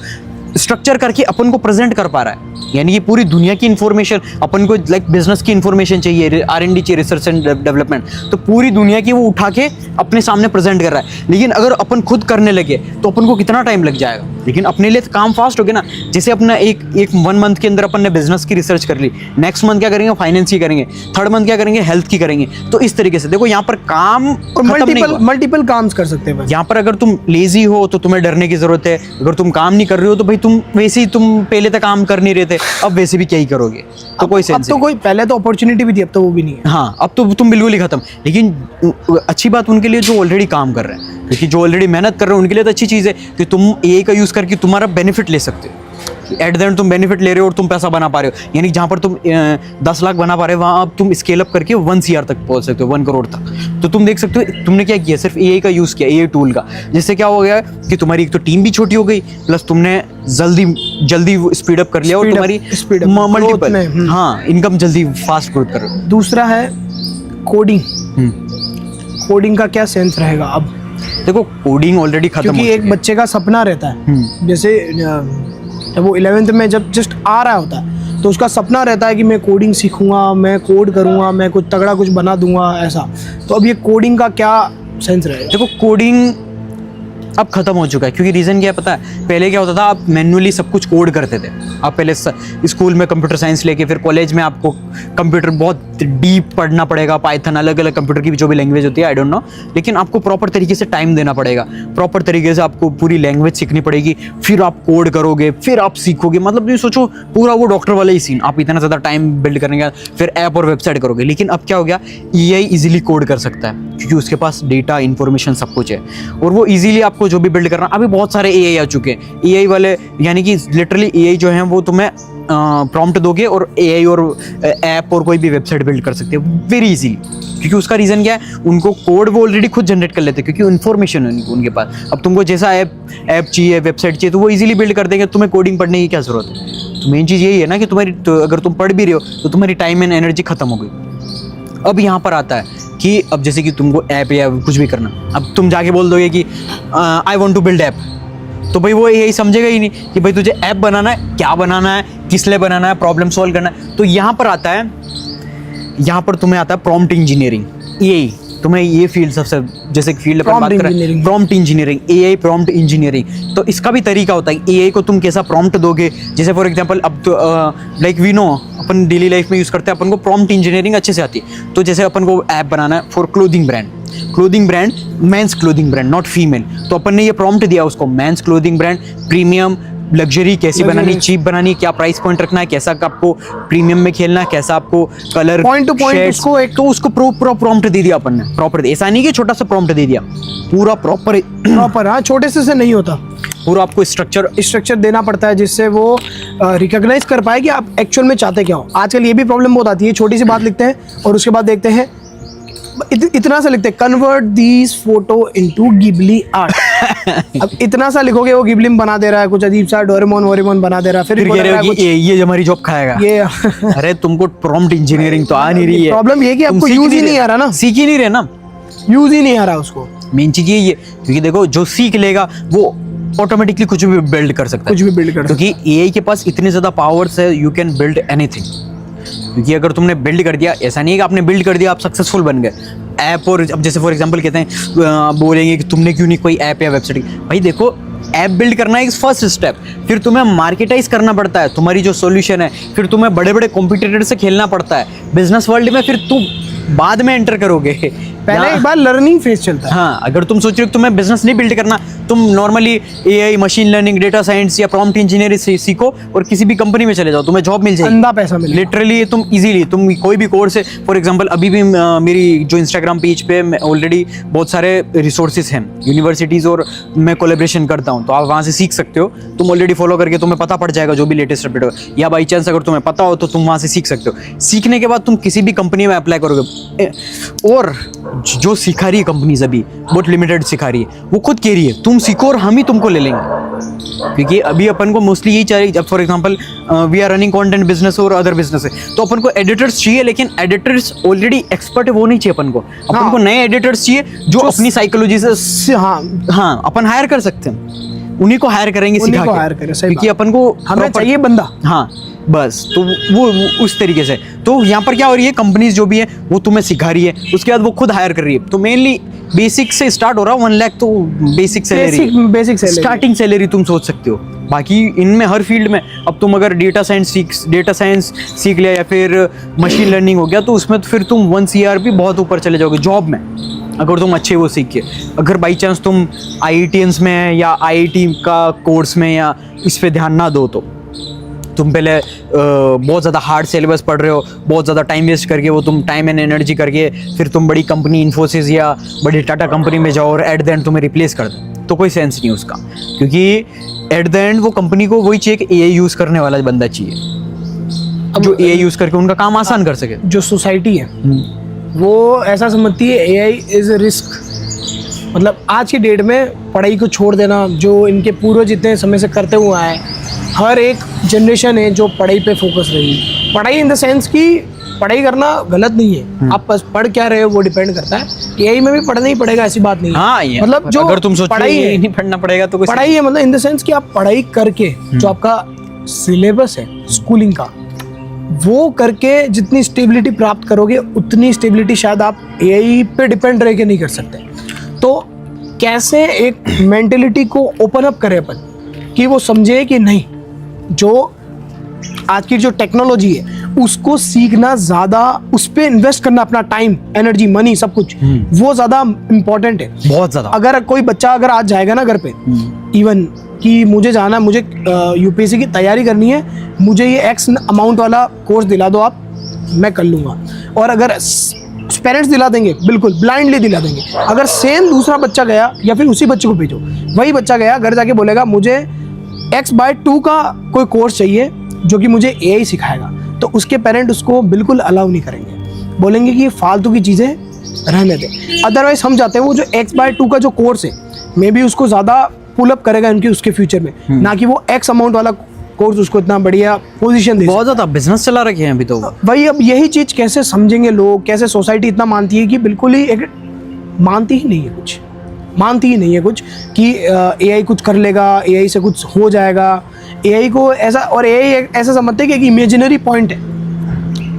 [SPEAKER 2] स्ट्रक्चर करके अपन को प्रेजेंट कर पा रहा है। यानी कि पूरी दुनिया की इंफॉर्मेशन अपन को, लाइक बिजनेस की इंफॉर्मेशन चाहिए, R&D चाहिए, रिसर्च एंड डेवलपमेंट, तो पूरी दुनिया की वो उठा के अपने सामने प्रेजेंट कर रहा है। लेकिन अगर अपन खुद करने लगे तो अपन को कितना टाइम लग जाएगा, लेकिन अपने लिए तो काम फास्ट हो गया ना। जैसे अपना एक 1 मंथ के अंदर अपन ने बिजनेस की रिसर्च कर ली, नेक्स्ट मंथ क्या करेंगे, फाइनेंस की करेंगे, थर्ड मंथ क्या करेंगे, हेल्थ की करेंगे। तो इस तरीके से देखो यहाँ पर काम
[SPEAKER 1] मल्टीपल काम कर सकते हैं।
[SPEAKER 2] यहाँ पर अगर तुम लेजी हो तो तुम्हें डरने की जरूरत है, अगर तुम काम नहीं कर रहे हो तो भाई तुम वैसे ही, तुम पहले तक काम कर नहीं रहे थे, अब वैसे भी क्या ही करोगे, तो कोई सेंस
[SPEAKER 1] तो कोई पहले तो अपॉर्चुनिटी भी थी, अब तो वो भी नहीं है।
[SPEAKER 2] हाँ, अब तो तुम बिल्कुल ही खत्म। लेकिन अच्छी बात उनके लिए जो ऑलरेडी काम कर रहे हैं, क्योंकि जो ऑलरेडी मेहनत कर रहे हैं उनके लिए तो अच्छी चीज़ है कि तुम एआई का यूज़ करके तुम्हारा बेनिफिट ले सकते हो। एट द एंड तुम बेनिफिट ले रहे हो और तुम पैसा बना पा रहे हो। यानी जहाँ पर तुम 10 लाख बना पा रहे हो वहाँ अब तुम स्केल अप करके 1 CR तक पहुँच सकते हो, 1 करोड़ तक। तो तुम देख सकते हो तुमने क्या किया, सिर्फ एआई का यूज़ किया, एआई टूल का, जिससे क्या हो गया कि तुम्हारी एक तो टीम भी छोटी हो गई, प्लस तुमने जल्दी स्पीड अप कर लिया और तुम्हारी मल्टीपल इनकम जल्दी फास्ट ग्रोथ कर रहे हो।
[SPEAKER 1] दूसरा है कोडिंग। कोडिंग का क्या सेंस रहेगा अब?
[SPEAKER 2] देखो कोडिंग ऑलरेडी खत्म हो
[SPEAKER 1] क्योंकि
[SPEAKER 2] चुकी
[SPEAKER 1] एक
[SPEAKER 2] है।
[SPEAKER 1] बच्चे का सपना रहता है, जैसे जब वो 11th में जब जस्ट आ रहा होता है तो उसका सपना रहता है कि मैं कोडिंग सीखूंगा, मैं कोड करूंगा, मैं कुछ तगड़ा कुछ बना दूंगा, ऐसा। तो अब ये कोडिंग का क्या सेंस रहेगा?
[SPEAKER 2] देखो कोडिंग अब खत्म हो चुका है, क्योंकि रीज़न क्या है पता है, पहले क्या होता था, आप मैन्युअली सब कुछ कोड करते थे। आप पहले स्कूल में कंप्यूटर साइंस लेके फिर कॉलेज में आपको कंप्यूटर बहुत डीप पढ़ना पड़ेगा, पाइथन, अलग अलग कंप्यूटर की जो भी लैंग्वेज होती है, आई डोंट नो, लेकिन आपको प्रॉपर तरीके से टाइम देना पड़ेगा, प्रॉपर तरीके से आपको पूरी लैंग्वेज सीखनी पड़ेगी, फिर आप कोड करोगे, फिर आप सीखोगे। मतलब ये सोचो पूरा वो डॉक्टर वाला ही सीन, आप इतना ज़्यादा टाइम बिल्ड करने का, फिर ऐप और वेबसाइट करोगे। लेकिन अब क्या हो गया, एआई इजीली कोड कर सकता है, क्योंकि उसके पास डेटा, इन्फॉर्मेशन सब कुछ है, और वो इजीली आपको जो भी बिल्ड करना। अभी बहुत सारे एआई आ चुके हैं, एआई वाले, यानी कि लिटरली एआई जो है वो तुम्हें प्रॉम्प्ट दोगे और एआई और ऐप और कोई भी वेबसाइट बिल्ड कर सकते हैं वेरी इजीली। क्योंकि उसका रीज़न क्या है, उनको कोड वो ऑलरेडी खुद जनरेट कर लेते हैं, क्योंकि इन्फॉर्मेशन है उनके पास। अब तुमको जैसा ऐप चाहिए, वेबसाइट चाहिए, तो वो इजीली बिल्ड कर देंगे, तुम्हें कोडिंग पढ़ने की क्या ज़रूरत है। तो मेन चीज़ यही है ना कि तुम्हारी, तो अगर तुम पढ़ भी रहे हो तो तुम्हारी टाइम एंड एनर्जी खत्म हो गई। अब यहाँ पर आता है कि अब जैसे कि तुमको ऐप या कुछ भी करना, अब तुम जाके बोल दोगे कि I want to build app, तो भाई वो यही समझेगा ही नहीं कि भाई तुझे ऐप बनाना है, क्या बनाना है, किस लिए बनाना है, प्रॉब्लम सॉल्व करना है। तो यहाँ पर आता है, यहाँ पर तुम्हें आता है प्रॉम्प्ट इंजीनियरिंग। एआई तुम्हें ये फील्ड सबसे, जैसे फील्ड अपन बात करें, prompt engineering, AI prompt engineering. तो इसका भी तरीका होता है, एआई को तुम कैसा प्रॉम्प्ट दोगे। जैसे फॉर एग्जांपल अब तो लाइक वी नो, अपन डेली लाइफ में यूज़ करते हैं, अपन को प्रॉम्प्ट इंजीनियरिंग अच्छे से आती है। तो जैसे अपन को ऐप बनाना है for clothing brand, men's clothing brand, not female, तो अपन ने ये प्रॉम्प्ट दिया उसको, men's clothing brand, premium, luxury कैसी बनानी, चीप बनानी, क्या प्राइस पॉइंट रखना है, कैसा आपको प्रीमियम में खेलना है, कैसा आपको कलर,
[SPEAKER 1] पॉइंट टू पॉइंट उसको एक,
[SPEAKER 2] तो उसको पूरा प्रॉम्प्ट दे दिया अपन ने, प्रॉपर। ऐसा नहीं कि छोटा सा प्रॉम्प्ट दे दिया, पूरा प्रॉपर।
[SPEAKER 1] हाँ, छोटे से नहीं होता,
[SPEAKER 2] पूरा आपको स्ट्रक्चर
[SPEAKER 1] देना पड़ता है, जिससे वो रिकॉग्नाइज कर पाए कि आप एक्चुअल में चाहते क्या हो। आजकल ये भी प्रॉब्लम बहुत आती है, छोटी सी बात लिखते हैं और उसके बाद देखते हैं इतना सा लिखते हैं, convert these photo into Ghibli art. अब इतना सा लिखोगे वो गिबली में बना दे रहा है, कुछ अजीब सा डोरेमोन बना दे रहा है, फिर
[SPEAKER 2] कह रहे हो कि ये हमारी जॉब खाएगा
[SPEAKER 1] ये।
[SPEAKER 2] अरे तुमको प्रॉम्प्ट इंजीनियरिंग तो आ नहीं रही है।
[SPEAKER 1] प्रॉब्लम ये कि आपको यूज ही नहीं आ रहा ना,
[SPEAKER 2] सीख ही नहीं रहे ना,
[SPEAKER 1] यूज ही नहीं आ रहा उसको।
[SPEAKER 2] मेन चीज़ यही है, क्योंकि देखो जो सीख लेगा वो ऑटोमेटिकली कुछ भी बिल्ड कर सकता है,
[SPEAKER 1] कुछ भी बिल्ड कर
[SPEAKER 2] क्योंकि एआई के पास इतने ज़्यादा पावर्स है, यू कैन बिल्ड एनीथिंग। क्योंकि अगर तुमने बिल्ड कर दिया, ऐसा नहीं है कि आपने बिल्ड कर दिया आप सक्सेसफुल बन गए ऐप। और अब जैसे फॉर एग्जांपल कहते हैं बोलेंगे कि तुमने क्यों नहीं कोई ऐप या वेबसाइट, भाई देखो ऐप बिल्ड करना इज फर्स्ट स्टेप, फिर तुम्हें मार्केटाइज करना पड़ता है तुम्हारी जो सॉल्यूशन है, फिर तुम्हें बड़े बड़े कॉम्पिटिटर से खेलना पड़ता है बिजनेस वर्ल्ड में, फिर तुम बाद में एंटर करोगे।
[SPEAKER 1] पहले एक बार लर्निंग फेज चलता है।
[SPEAKER 2] हाँ, अगर तुम सोच रहे हो तुम्हें बिजनेस नहीं बिल्ड करना, तुम normally AI, machine learning, data science या प्रॉम्प्ट इंजीनियरिंग सीखो और किसी भी कंपनी में चले जाओ, तुम्हें जॉब मिल जाएगी,
[SPEAKER 1] अंधा पैसा मिलेगा।
[SPEAKER 2] लिटरली तुम इजीली तुम कोई भी कोर्स है, फॉर एग्जांपल अभी भी मेरी जो इंस्टाग्राम पेज पे ऑलरेडी बहुत सारे रिसोर्सेज हैं यूनिवर्सिटीज़, और मैं कोलेब्रेशन करता हूँ, तो आप वहाँ से सीख सकते हो। तुम ऑलरेडी फॉलो करके तुम्हें पता पड़ जाएगा जो भी लेटेस्ट अपडेट हो, या बाई चांस अगर तुम्हें पता हो तो तुम वहाँ से सीख सकते हो। सीखने के बाद तुम किसी भी कंपनी में अप्लाई करोगे, और जो सिखा रही है कंपनीज अभी बहुत लिमिटेड सिखा रही है, वो खुद कह रही है तुम सीखो और हम ही तुमको ले लेंगे। क्योंकि अभी अपन को मोस्टली यही चाहिए, जब for example we are running content business और अदर बिजनेस है, तो अपन को एडिटर्स चाहिए, लेकिन एडिटर्स ऑलरेडी एक्सपर्ट है वो नहीं चाहिए अपन को। अपन को नए एडिटर्स चाहिए जो अपनी साइकोलॉजी से, हाँ अपन हायर कर सकते हैं, उन्हीं को हायर करेंगे, सिखा के
[SPEAKER 1] हायर करें, सही
[SPEAKER 2] क्योंकि अपन को
[SPEAKER 1] हमें चाहिए बंदा।
[SPEAKER 2] हाँ बस, तो वो उस तरीके से। तो यहाँ पर क्या हो रही है, कंपनीज जो भी है वो तुम्हें सिखा रही है, उसके बाद वो खुद हायर कर रही है। तो मेनली बेसिक से स्टार्ट हो रहा है 1 लाख, तो बेसिक सैलरी, स्टार्टिंग सैलरी तुम सोच सकते हो। बाकी इनमें हर फील्ड में, अब तुम अगर डेटा साइंस सीख लिया या फिर मशीन लर्निंग हो गया, तो उसमें तो फिर तुम 1 CR भी बहुत ऊपर चले जाओगे जॉब में, अगर तुम अच्छे वो सीख के। अगर बाई चांस तुम IITs में या IIT का कोर्स में या इस पे ध्यान ना दो, तो तुम पहले बहुत ज़्यादा हार्ड सिलेबस पढ़ रहे हो, बहुत ज़्यादा टाइम वेस्ट करके, वो तुम टाइम एंड एनर्जी करके फिर तुम बड़ी कंपनी इन्फोसिस या बड़ी टाटा कंपनी में जाओ और एट द एंड तुम्हें रिप्लेस कर दो, तो कोई सेंस नहीं उसका। क्योंकि एट द एंड वो कंपनी को वही चाहिए कि AI यूज़ करने वाला बंदा चाहिए, अब जो AI यूज़ करके उनका काम आसान कर सके।
[SPEAKER 1] जो सोसाइटी है वो ऐसा समझती है AI इज़ रिस्क, मतलब आज की डेट में पढ़ाई को छोड़ देना, जो इनके पूर्वज जितने समय से करते हुए आए, हर एक जनरेशन है जो पढ़ाई पे फोकस रही। पढ़ाई इन द सेंस कि पढ़ाई करना गलत नहीं है, आप बस पढ़ क्या रहे हो वो डिपेंड करता है। AI में भी पढ़ना ही पड़ेगा, ऐसी बात नहीं है।
[SPEAKER 2] हाँ,
[SPEAKER 1] मतलब जो
[SPEAKER 2] अगर तुम सोचो
[SPEAKER 1] पढ़ाई है,
[SPEAKER 2] नहीं पढ़ना पड़ेगा तो
[SPEAKER 1] पढ़ाई है, मतलब इन द सेंस कि आप पढ़ाई करके जो आपका सिलेबस है स्कूलिंग का, वो करके जितनी स्टेबिलिटी प्राप्त करोगे, उतनी स्टेबिलिटी शायद आप AI पे डिपेंड रह के नहीं कर सकते। तो कैसे एक मेंटेलिटी को ओपन अप करें अपन, कि वो समझे कि नहीं, जो आज की जो टेक्नोलॉजी है उसको सीखना ज़्यादा, उस पर इन्वेस्ट करना अपना टाइम, एनर्जी, मनी, सब कुछ, वो ज़्यादा इम्पोर्टेंट है, बहुत ज़्यादा। अगर कोई बच्चा अगर आज जाएगा ना घर पे, इवन कि मुझे जाना, मुझे UPSC की तैयारी करनी है, मुझे ये X अमाउंट वाला कोर्स दिला दो आप, मैं कर लूँगा, और अगर पेरेंट्स दिला देंगे, बिल्कुल ब्लाइंडली दिला देंगे। अगर सेम दूसरा बच्चा गया, या फिर उसी बच्चे को भेजो, वही बच्चा गया घर जाके बोलेगा मुझे X/2 का कोई कोर्स चाहिए जो कि मुझे AI सिखाएगा, तो उसके पेरेंट उसको बिल्कुल अलाउ नहीं करेंगे, बोलेंगे कि ये फालतू की चीज़ें रहने दे। अदरवाइज हम चाहते हैं वो जो X/2 का जो कोर्स है, मे बी उसको ज़्यादा पुल अप करेगा इनके उसके फ्यूचर में, ना कि वो X अमाउंट वाला कोर्स उसको इतना बढ़िया पोजीशन दे। बहुत
[SPEAKER 2] ज़्यादा बिजनेस चला रखे हैं अभी तो
[SPEAKER 1] भाई। अब यही चीज़ कैसे समझेंगे लोग, कैसे सोसाइटी इतना मानती है कि बिल्कुल ही एक मानती ही नहीं है कुछ, मानती ही नहीं है कुछ कि AI कुछ कर लेगा, AI से कुछ हो जाएगा। AI को ऐसा, और AI ऐसा समझते हैं कि एक इमेजिनरी पॉइंट है,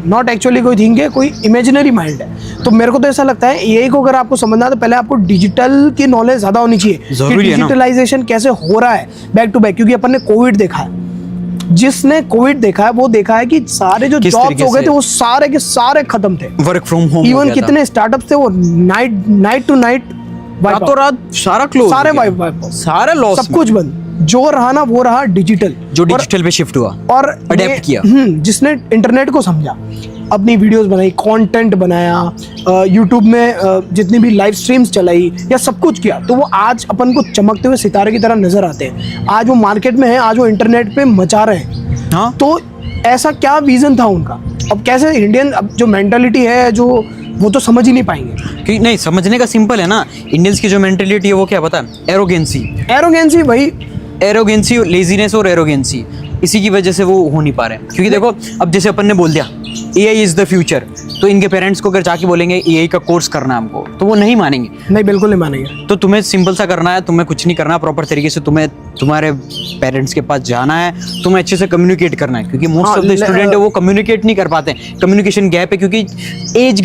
[SPEAKER 1] नॉट एक्चुअली कोई थिंग है, कोई इमेजिनरी माइंड है। तो मेरे को तो ऐसा लगता है AI को अगर आपको समझना है तो पहले आपको डिजिटल की नॉलेज ज़्यादा होनी चाहिए कि डिजिटलाइजेशन कैसे हो रहा है बैक टू बैक। क्योंकि अपन ने कोविड देखा है, जिसने कोविड देखा है वो देखा है कि सारे जो जॉब्स हो गए थे वो सारे के सारे खत्म थे,
[SPEAKER 2] वर्क फ्रॉम होम।
[SPEAKER 1] इवन कितने स्टार्टअप्स थे वो नाइट टू नाइट,
[SPEAKER 2] रातों रात सारा क्लोज,
[SPEAKER 1] सारे वाइप,
[SPEAKER 2] सारे लॉस,
[SPEAKER 1] सब कुछ बंद। जो रहा ना वो रहा डिजिटल,
[SPEAKER 2] जो डिजिटल पे शिफ्ट हुआ
[SPEAKER 1] और
[SPEAKER 2] अडेप्ट किया,
[SPEAKER 1] जिसने इंटरनेट को समझा, अपनी वीडियोस बनाई, कंटेंट बनाया, यूट्यूब में जितनी भी लाइव स्ट्रीम्स चलाई या सब कुछ किया, तो वो आज अपन को चमकते हुए सितारे की तरह नजर आते हैं। आज वो मार्केट में है, आज वो इंटरनेट पे मचा रहे हैं।
[SPEAKER 2] हाँ,
[SPEAKER 1] तो ऐसा क्या विजन था उनका? अब कैसे इंडियन, अब जो मेंटालिटी है जो, वो तो समझ ही नहीं पाएंगे।
[SPEAKER 2] कि नहीं समझने का सिंपल है ना, इंडियंस की जो मेंटालिटी है वो क्या पता है, एरोगेंसी भाई, एरोगेंसी, लेजीनेस और एरोगेंसी, इसी की वजह से वो हो नहीं पा रहे हैं। क्योंकि देखो अब जैसे अपन ने बोल दिया AI इज द फ्यूचर, तो इनके पेरेंट्स को अगर जाके बोलेंगे AI का कोर्स करना है हमको, तो वो नहीं मानेंगे।
[SPEAKER 1] नहीं, बिल्कुल नहीं मानेंगे।
[SPEAKER 2] तो तुम्हें सिंपल सा करना है, तुम्हें कुछ नहीं करना, प्रॉपर तरीके से तुम्हें तुम्हारे पेरेंट्स के पास जाना है, तुम्हें अच्छे से कम्युनिकेट करना है, क्योंकि मोस्ट ऑफ द स्टूडेंट है वो कम्युनिकेट नहीं कर पाते, कम्युनिकेशन गैप है, क्योंकि एज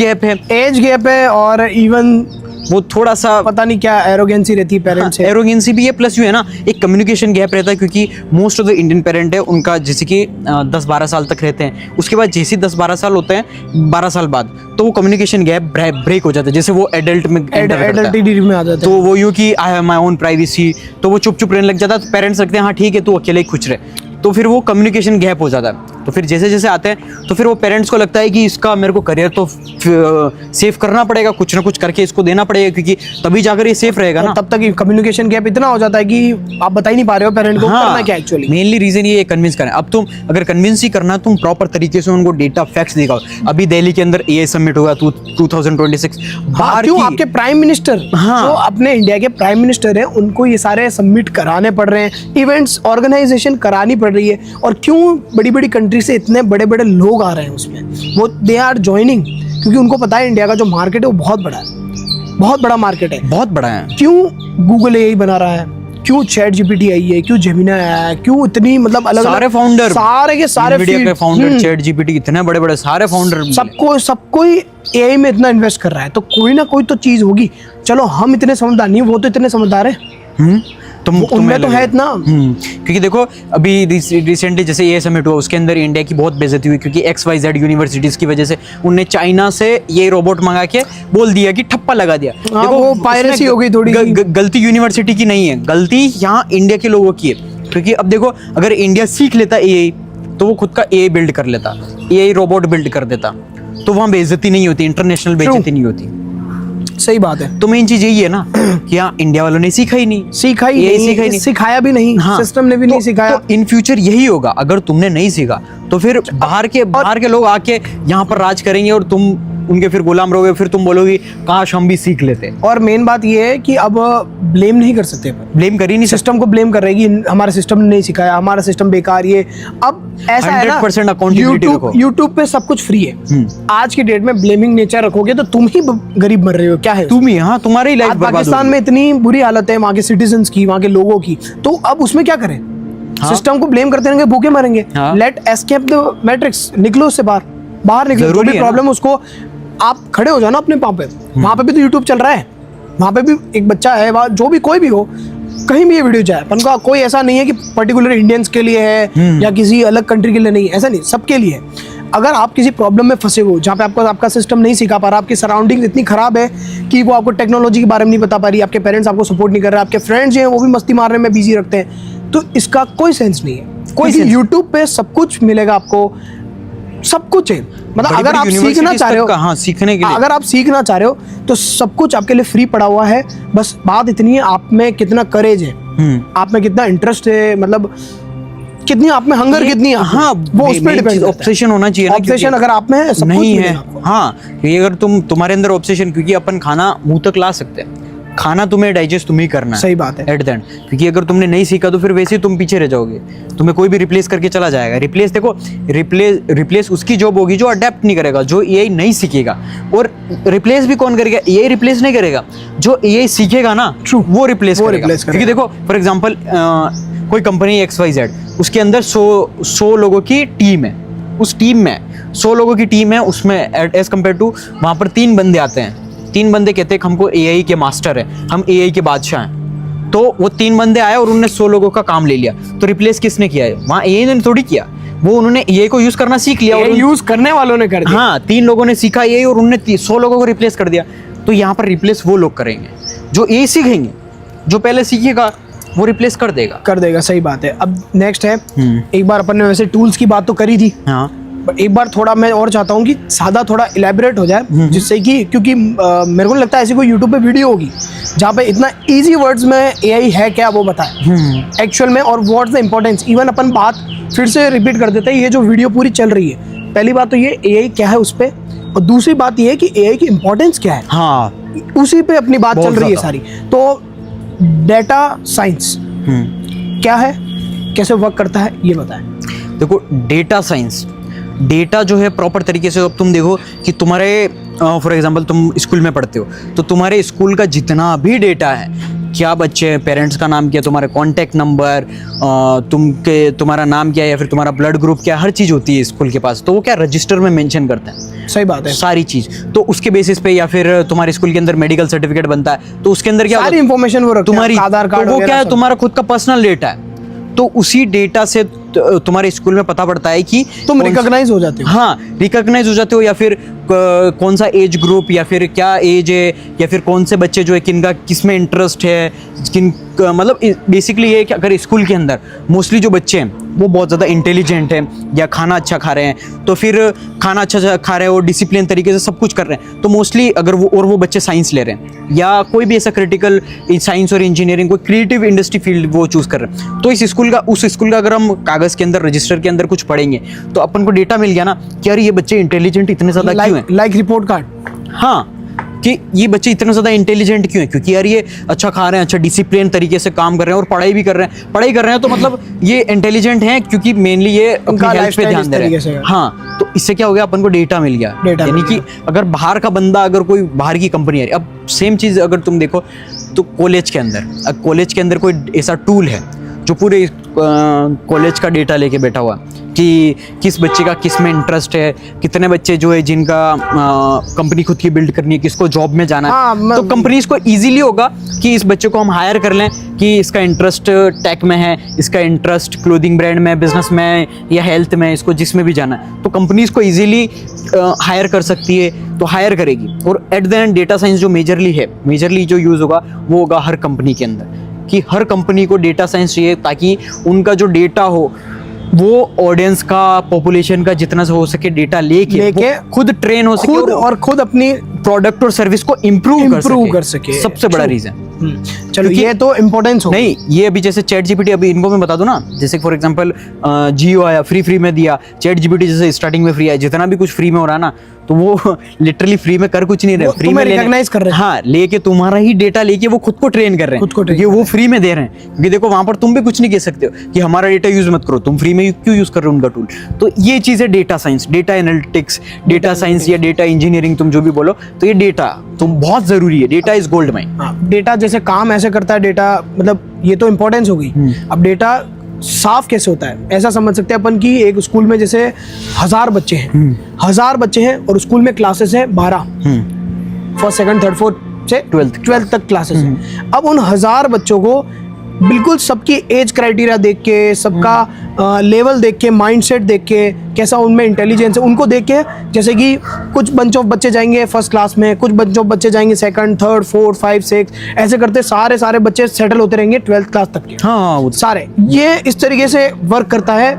[SPEAKER 2] गैप है
[SPEAKER 1] और इवन
[SPEAKER 2] वो थोड़ा सा
[SPEAKER 1] पता नहीं क्या एरोगेंसी रहती है पेरेंट्स से।
[SPEAKER 2] एरोगेंसी भी है, प्लस यू है ना, एक कम्युनिकेशन गैप रहता है, क्योंकि most of the Indian parent है उनका जैसे कि 10-12 साल तक रहते हैं, उसके बाद जैसे 10-12 साल होते हैं, 12 साल बाद तो वो कम्युनिकेशन गैप ब्रेक हो जाता है, जैसे वो एडल्ट में
[SPEAKER 1] एडल्टिटी में आ जाते हैं।
[SPEAKER 2] तो वो यूँ कि I have my own privacy, तो वो चुप चुप रहने लग जाता है, तो पेरेंट्स लगते हैं हाँ ठीक है तू अकेले ही खुश रहे, तो फिर वो कम्युनिकेशन गैप हो जाता है। तो फिर जैसे जैसे आते हैं तो फिर वो पेरेंट्स को लगता है कि इसका मेरे को करियर तो सेव करना पड़ेगा, कुछ ना कुछ करके इसको देना पड़ेगा, क्योंकि तभी जाकर ये सेफ रहेगा ना।
[SPEAKER 1] तब तक कम्युनिकेशन गैप इतना हो जाता है कि आप बता ही नहीं पा रहे हो पेरेंट को करना क्या एक्चुअली।
[SPEAKER 2] मेनली रीजन ये कन्विंस करना। अब तुम अगर कन्विंस ही करना, तुम प्रॉपर तरीके से उनको डेटा फैक्ट्स दिखाओ। अभी दिल्ली के अंदर AI समिट हुआ 2026, बाहर
[SPEAKER 1] क्यों
[SPEAKER 2] की
[SPEAKER 1] आपके प्राइम मिनिस्टर जो अपने इंडिया के प्राइम मिनिस्टर हैं उनको ये सारे सबमिट कराने पड़ रहे हैं, इवेंट्स ऑर्गेनाइजेशन करानी पड़ रही है, और क्यों बड़ी बड़ी कंट्री से इतने बड़े बड़े लोग आ रहे हैं उसमें, वो दे आर ज्वाइनिंग, क्योंकि उनको पता है इंडिया का जो मार्केट है वो बहुत बड़ा है, बहुत बड़ा मार्केट है,
[SPEAKER 2] बहुत बड़ा है।
[SPEAKER 1] क्यों गूगल AI बना रहा है, क्यों चैट GPT आई है, क्यों जेमिनी आया है, क्यों इतनी मतलब अलग
[SPEAKER 2] सारे फाउंडर,
[SPEAKER 1] सारे के सारे
[SPEAKER 2] NVIDIA के फाउंडर, चैट GPT, इतने बड़े बड़े सारे फाउंडर,
[SPEAKER 1] सबको AI में इतना इन्वेस्ट कर रहा है, तो कोई ना कोई तो चीज होगी। चलो हम इतने समझदार नहीं, वो तो इतने समझदार है, उनमें तो है इतना।
[SPEAKER 2] क्योंकि देखो अभी रिसेंटली जैसे ये समिट हुआ, उसके अंदर इंडिया की बहुत बेइज्जती हुई, क्योंकि XYZ यूनिवर्सिटीज की वजह से उनने चाइना से ये रोबोट मंगा के बोल दिया कि ठप्पा लगा दिया।
[SPEAKER 1] देखो वो पायरेसी हो गई थोड़ी।
[SPEAKER 2] गलती यूनिवर्सिटी की नहीं है, गलती यहाँ इंडिया के लोगों की है। क्योंकि अब देखो अगर इंडिया सीख लेता AI, तो वो खुद का AI बिल्ड कर लेता, AI रोबोट बिल्ड कर देता, तो वहाँ बेइज्जती नहीं होती, इंटरनेशनल बेइज्जती नहीं होती।
[SPEAKER 1] सही बात है।
[SPEAKER 2] तो मेन चीज यही है ना कि हाँ इंडिया वालों ने सीखा ही नहीं,
[SPEAKER 1] सिखाया भी नहीं, सिस्टम ने भी नहीं सिखाया।
[SPEAKER 2] तो इन फ्यूचर यही होगा, अगर तुमने नहीं सीखा तो फिर बाहर के लोग आके यहाँ पर राज करेंगे और तुम उनके फिर गुलाम रहोगे, फिर तुम बोलोगे काश हम भी सीख लेते। और
[SPEAKER 1] मेन बात ये है कि अब ब्लेम नहीं कर सकते,
[SPEAKER 2] ब्लेम कर ही नहीं,
[SPEAKER 1] सिस्टम को ब्लेम कर रहे हैं कि हमारा सिस्टम ने नहीं सिखाया, हमारा सिस्टम बेकार। ये अब ऐसा है ना
[SPEAKER 2] 100% अकाउंटेबिलिटी रखो।
[SPEAKER 1] यूट्यूब पे सब कुछ फ्री है। आज की डेट में ब्लेमिंग नेचर रखोगे तो तुम ही गरीब मर रहे हो। क्या है
[SPEAKER 2] तुम ही, हाँ तुम्हारी लाइफ बर्बाद।
[SPEAKER 1] पाकिस्तान में इतनी बुरी हालत है वहाँ के सिटीजन्स की, वहाँ के लोगों की, तो अब उसमें क्या करें? सिस्टम को ब्लेम करते रहेंगे, भूखे मरेंगे। लेट एस्केप द मैट्रिक्स, निकलो उससे बाहर निकलो। जो भी प्रॉब्लम उसको आप खड़े हो जाओ ना अपने पाँव पे। वहाँ पे भी तो यूट्यूब चल रहा है, वहाँ पे भी एक बच्चा है, जो भी कोई भी हो, कहीं भी ये वीडियो जाए, अपन का कोई ऐसा नहीं है कि पर्टिकुलर इंडियंस के लिए है या किसी अलग कंट्री के लिए नहीं, ऐसा नहीं, सबके लिए है। अगर आप किसी प्रॉब्लम में फंसे हो जहाँ पे आपका सिस्टम नहीं सिखा पा रहा, आपकी सराउंडिंग इतनी खराब है कि वो आपको टेक्नोलॉजी के बारे में नहीं बता पा रही, आपके पेरेंट्स आपको सपोर्ट नहीं कर रहे, आपके फ्रेंड्स हैं वो भी मस्ती मारने में बिजी रखते हैं, तो इसका कोई सेंस नहीं है। कोई यूट्यूब पे सब कुछ मिलेगा आपको, सब कुछ है। मतलब अगर आप सीखना चाह रहे हो,
[SPEAKER 2] हाँ सीखने के लिए,
[SPEAKER 1] अगर आप सीखना चाह रहे हो तो सब कुछ आपके लिए फ्री पड़ा हुआ है। बस बात इतनी है आप में कितना करेज है, आप में कितना इंटरेस्ट है, मतलब कितनी आप में हंगर कितनी है, हाँ वो उस पर डिपेंड।
[SPEAKER 2] ऑब्सेशन होना चाहिए ना,
[SPEAKER 1] ऑब्सेशन अगर आप में है, सब
[SPEAKER 2] नहीं है, हाँ ये अगर तुम्हारे अंदर ऑब्सेशन, क्योंकि अपन खाना मुंह तक ला सकते हैं, खाना तुम्हें डाइजेस्ट तुम्हें करना है।
[SPEAKER 1] सही बात है
[SPEAKER 2] एट द एंड, क्योंकि अगर तुमने नहीं सीखा तो फिर वैसे ही तुम पीछे रह जाओगे, तुम्हें कोई भी रिप्लेस करके चला जाएगा। रिप्लेस उसकी जॉब होगी जो अडेप्ट नहीं करेगा, जो AI नहीं सीखेगा। और रिप्लेस भी कौन करेगा? AI रिप्लेस नहीं करेगा, जो AI सीखेगा ना वो रिप्लेस करेगा। क्योंकि देखो फॉर एग्जाम्पल कोई कंपनी XYZ, उसके अंदर 100 लोगों की टीम है, उस टीम में 100 लोगों की टीम है, उसमें एज कम्पेयर टू वहाँ पर 3 बंदे आते हैं, 3 बंदे कहते हैं हमको AI के मास्टर है, हम AI के बादशाह हैं। तो वो 3 बंदे आए और उन्होंने 100 लोगों का काम ले लिया, तो रिप्लेस किसने किया है? वहाँ AI ने थोड़ी किया, वो उन्होंने AI को यूज करना सीख लिया और
[SPEAKER 1] यूज करने वालों ने कर दिया।
[SPEAKER 2] हाँ 3 लोगों ने सीखा AI और उन्होंने 100 लोगों को रिप्लेस कर दिया। तो यहाँ पर रिप्लेस वो लोग करेंगे जो AI सीखेंगे, जो पहले सीखेगा वो रिप्लेस कर देगा।
[SPEAKER 1] सही बात है। अब नेक्स्ट है, एक बार अपन ने वैसे टूल्स की बात तो करी थी,
[SPEAKER 2] हाँ
[SPEAKER 1] एक बार थोड़ा मैं और चाहता हूँ कि सादा थोड़ा इलेबोरेट हो जाए, जिससे कि क्योंकि मेरे को लगता है ऐसी कोई यूट्यूब पे वीडियो होगी जहाँ पे इतना इजी वर्ड्स में AI है क्या वो बताए एक्चुअल में, और व्हाट्स द इम्पोर्टेंस। इवन अपन बात फिर से रिपीट कर देते हैं, ये जो वीडियो पूरी चल रही है, पहली बात तो ये AI क्या है उस पर, और दूसरी बात ये है कि AI की इम्पोर्टेंस क्या है,
[SPEAKER 2] हाँ
[SPEAKER 1] उसी पे अपनी बात चल रही है सारी। तो डेटा साइंस क्या है, कैसे वर्क करता है, ये बताएं।
[SPEAKER 2] देखो डेटा साइंस डेटा जो है प्रॉपर तरीके से, अब तुम देखो कि तुम्हारे फॉर एग्जांपल तुम स्कूल में पढ़ते हो, तो तुम्हारे स्कूल का जितना भी डेटा है, क्या बच्चे हैं, पेरेंट्स का नाम क्या, तुम्हारे कॉन्टैक्ट नंबर, तुम्हारा नाम क्या है या फिर तुम्हारा ब्लड ग्रुप क्या, हर चीज़ होती है स्कूल के पास, तो वो क्या रजिस्टर में मेंशन करते हैं।
[SPEAKER 1] सही बात है।
[SPEAKER 2] सारी चीज़, तो उसके बेसिस पे, या फिर तुम्हारे स्कूल के अंदर मेडिकल सर्टिफिकेट बनता है, तो उसके अंदर क्या
[SPEAKER 1] सारी इंफॉर्मेशन वो रखते हैं,
[SPEAKER 2] तुम्हारी
[SPEAKER 1] आधार कार्ड
[SPEAKER 2] तो वो
[SPEAKER 1] वगैरह
[SPEAKER 2] क्या है,
[SPEAKER 1] सब।
[SPEAKER 2] तुम्हारा खुद का पर्सनल डेटा है, तो उसी डेटा से तुम्हारे स्कूल में पता पड़ता है कि
[SPEAKER 1] तुम रिकॉग्नाइज हो जाते हो।
[SPEAKER 2] हाँ, रिकॉग्नाइज हो जाते हो, या फिर कौन सा एज ग्रुप, या फिर क्या एज है, या फिर कौन से बच्चे जो है किनका किस में इंटरेस्ट है, किन मतलब बेसिकली ये है कि अगर स्कूल के अंदर मोस्टली जो बच्चे हैं वो बहुत ज़्यादा इंटेलिजेंट हैं या खाना अच्छा खा रहे हैं, तो फिर खाना अच्छा खा रहे हैं और डिसिप्लिन तरीके से सब कुछ कर रहे हैं, तो मोस्टली अगर वो बच्चे साइंस ले रहे हैं या कोई भी ऐसा क्रिटिकल साइंस और इंजीनियरिंग कोई क्रिएटिव इंडस्ट्री फील्ड वो चूज़ कर रहे हैं, तो उस स्कूल का अगर हम कागज़ के अंदर रजिस्टर के अंदर कुछ पढ़ेंगे तो अपन को डेटा मिल गया ना कि यार ये बच्चे इंटेलिजेंट इतने ज़्यादा क्यों हैं।
[SPEAKER 1] Like report card.
[SPEAKER 2] हाँ, कि ये बच्चे इतने ज़्यादा इंटेलिजेंट क्यों हैं, क्योंकि यार ये अच्छा खा रहे हैं, अच्छा डिसिप्लिन तरीके से काम कर रहे हैं और पढ़ाई भी कर रहे हैं, तो मतलब ये इंटेलिजेंट हैं क्योंकि मेनली ये अपनी हेल्थ पे ध्यान दे रहे हैं। हाँ, तो इससे क्या हो गया, अपन को डेटा मिल गया, यानी कि अगर बाहर का बंदा, अगर कोई बाहर की कंपनी है, अब सेम चीज़ अगर तुम देखो तो कॉलेज के अंदर कोई ऐसा टूल है जो पूरे कॉलेज का डेटा लेके बैठा हुआ कि किस बच्चे का किस में इंटरेस्ट है, कितने बच्चे जो है जिनका कंपनी खुद की बिल्ड करनी है, किसको जॉब में जाना है, तो कंपनीज को इजीली होगा कि इस बच्चे को हम हायर कर लें कि इसका इंटरेस्ट टेक में है, इसका इंटरेस्ट क्लोथिंग ब्रांड में, बिजनेस में या हेल्थ में, इसको जिसमें भी जाना है, तो कंपनीज को इजीली हायर कर सकती है, तो हायर करेगी। और at the end data science जो मेजरली जो यूज़ होगा वो होगा हर कंपनी के अंदर, कि हर कंपनी को डेटा साइंस चाहिए ताकि उनका जो डेटा हो वो ऑडियंस का, पॉपुलेशन का जितना से हो सके डेटा लेके खुद ट्रेन हो सके
[SPEAKER 1] और खुद अपनी
[SPEAKER 2] प्रोडक्ट और सर्विस को इम्प्रूव कर सके। सबसे बड़ा रीजन।
[SPEAKER 1] चलो ये तो इम्पोर्टेंस हो
[SPEAKER 2] नहीं, ये अभी जैसे चैट जीपीटी, अभी इनको मैं बता दूं ना, जैसे फॉर एग्जांपल जियो आया फ्री में दिया, चैट जीपीटी जैसे स्टार्टिंग में फ्री आया, जितना भी कुछ फ्री में हो रहा है ना, तो वो लिटरली फ्री में कर कुछ नहीं रहे, फ्री में
[SPEAKER 1] रिकॉग्नाइज कर रहे हैं।
[SPEAKER 2] हाँ, लेके तुम्हारा ही डेटा लेके वो खुद को ट्रेन कर रहे हैं, क्योंकि वो फ्री में दे रहे हैं, क्योंकि देखो वहां पर तुम भी कुछ नहीं कह सकते हो कि हमारा डेटा यूज मत करो, तुम फ्री में क्यों यूज कर रहे हो उनका टूल। तो ये चीज है data science, data analytics, data science या डेटा इंजीनियरिंग, तुम जो भी बोलो, तो ये डेटा तो बहुत जरूरी है। Data is gold mine.
[SPEAKER 1] Data जैसे काम ऐसे करता है, डेटा मतलब ये तो इंपॉर्टेंस हो गई। अब डेटा साफ कैसे होता है, ऐसा समझ सकते हैं अपन कि एक स्कूल में जैसे 1000 बच्चे हैं और स्कूल में क्लासेस हैं 12, फर्स्ट सेकंड थर्ड फोर्थ से 12th तक क्लासेस हैं। अब उन 1000 बच्चों को बिल्कुल सबकी एज क्राइटेरिया देख के, सबका लेवल देख के, माइंडसेट देख के, कैसा उनमें इंटेलिजेंस है उनको देख के, जैसे कि कुछ बंच ऑफ बच्चे जाएंगे फर्स्ट क्लास में, कुछ बंच ऑफ बच्चे जाएंगे सेकंड, थर्ड, फोर्थ, 5, 6, ऐसे करते सारे बच्चे सेटल होते रहेंगे 12th क्लास तक के।
[SPEAKER 2] हाँ,
[SPEAKER 1] सारे ये इस तरीके से वर्क करता है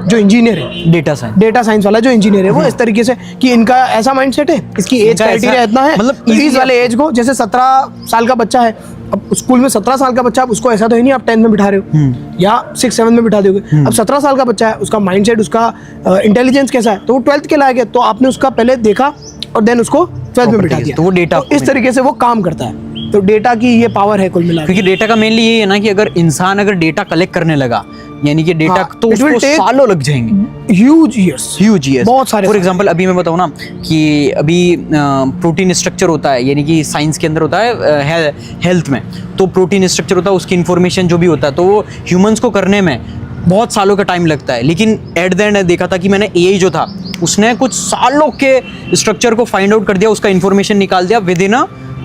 [SPEAKER 1] जो इंजीनियर है, डेटा साइंस वाला जो इंजीनियर है, वो इस तरीके से कि इनका ऐसा माइंडसेट है, इसकी एज क्राइटेरिया इतना है, मतलब इस वाले एज को, जैसे 17 साल का बच्चा है, अब स्कूल में 17 साल का बच्चा, उसको ऐसा तो है नहीं आप 10 में बिठा रहे हो या 6-7 में बिठा दोगे। अब 17 साल का बच्चा है, उसका माइंडसेट, उसका इंटेलिजेंस कैसा है, तो वो 12th के लायक है, तो आपने उसका पहले देखा और देन उसको 12th में बिठा दिया,
[SPEAKER 2] तो वो डेटा
[SPEAKER 1] इस तरीके से वो काम करता है। तो डेटा की ये पावर है कुल मिलाकर,
[SPEAKER 2] क्योंकि डेटा का मेनली ये है ना कि अगर इंसान अगर डेटा कलेक्ट करने लगा, यानी कि डेटा, तो उसको सालों लग जाएंगे,
[SPEAKER 1] ह्यूज ईयर्स, बहुत सारे।
[SPEAKER 2] फॉर एग्जांपल अभी मैं बताऊँ ना कि अभी प्रोटीन स्ट्रक्चर होता है, यानी कि साइंस के अंदर होता है, हेल्थ में तो प्रोटीन स्ट्रक्चर होता है, उसकी इन्फॉर्मेशन जो भी होता है, तो वो ह्यूमंस को करने में बहुत सालों का टाइम लगता है। लेकिन एट द एंड देखा था कि मैंने एआई जो था उसने कुछ सालों के स्ट्रक्चर को फाइंड आउट कर दिया, उसका इन्फॉर्मेशन निकाल दिया विद इन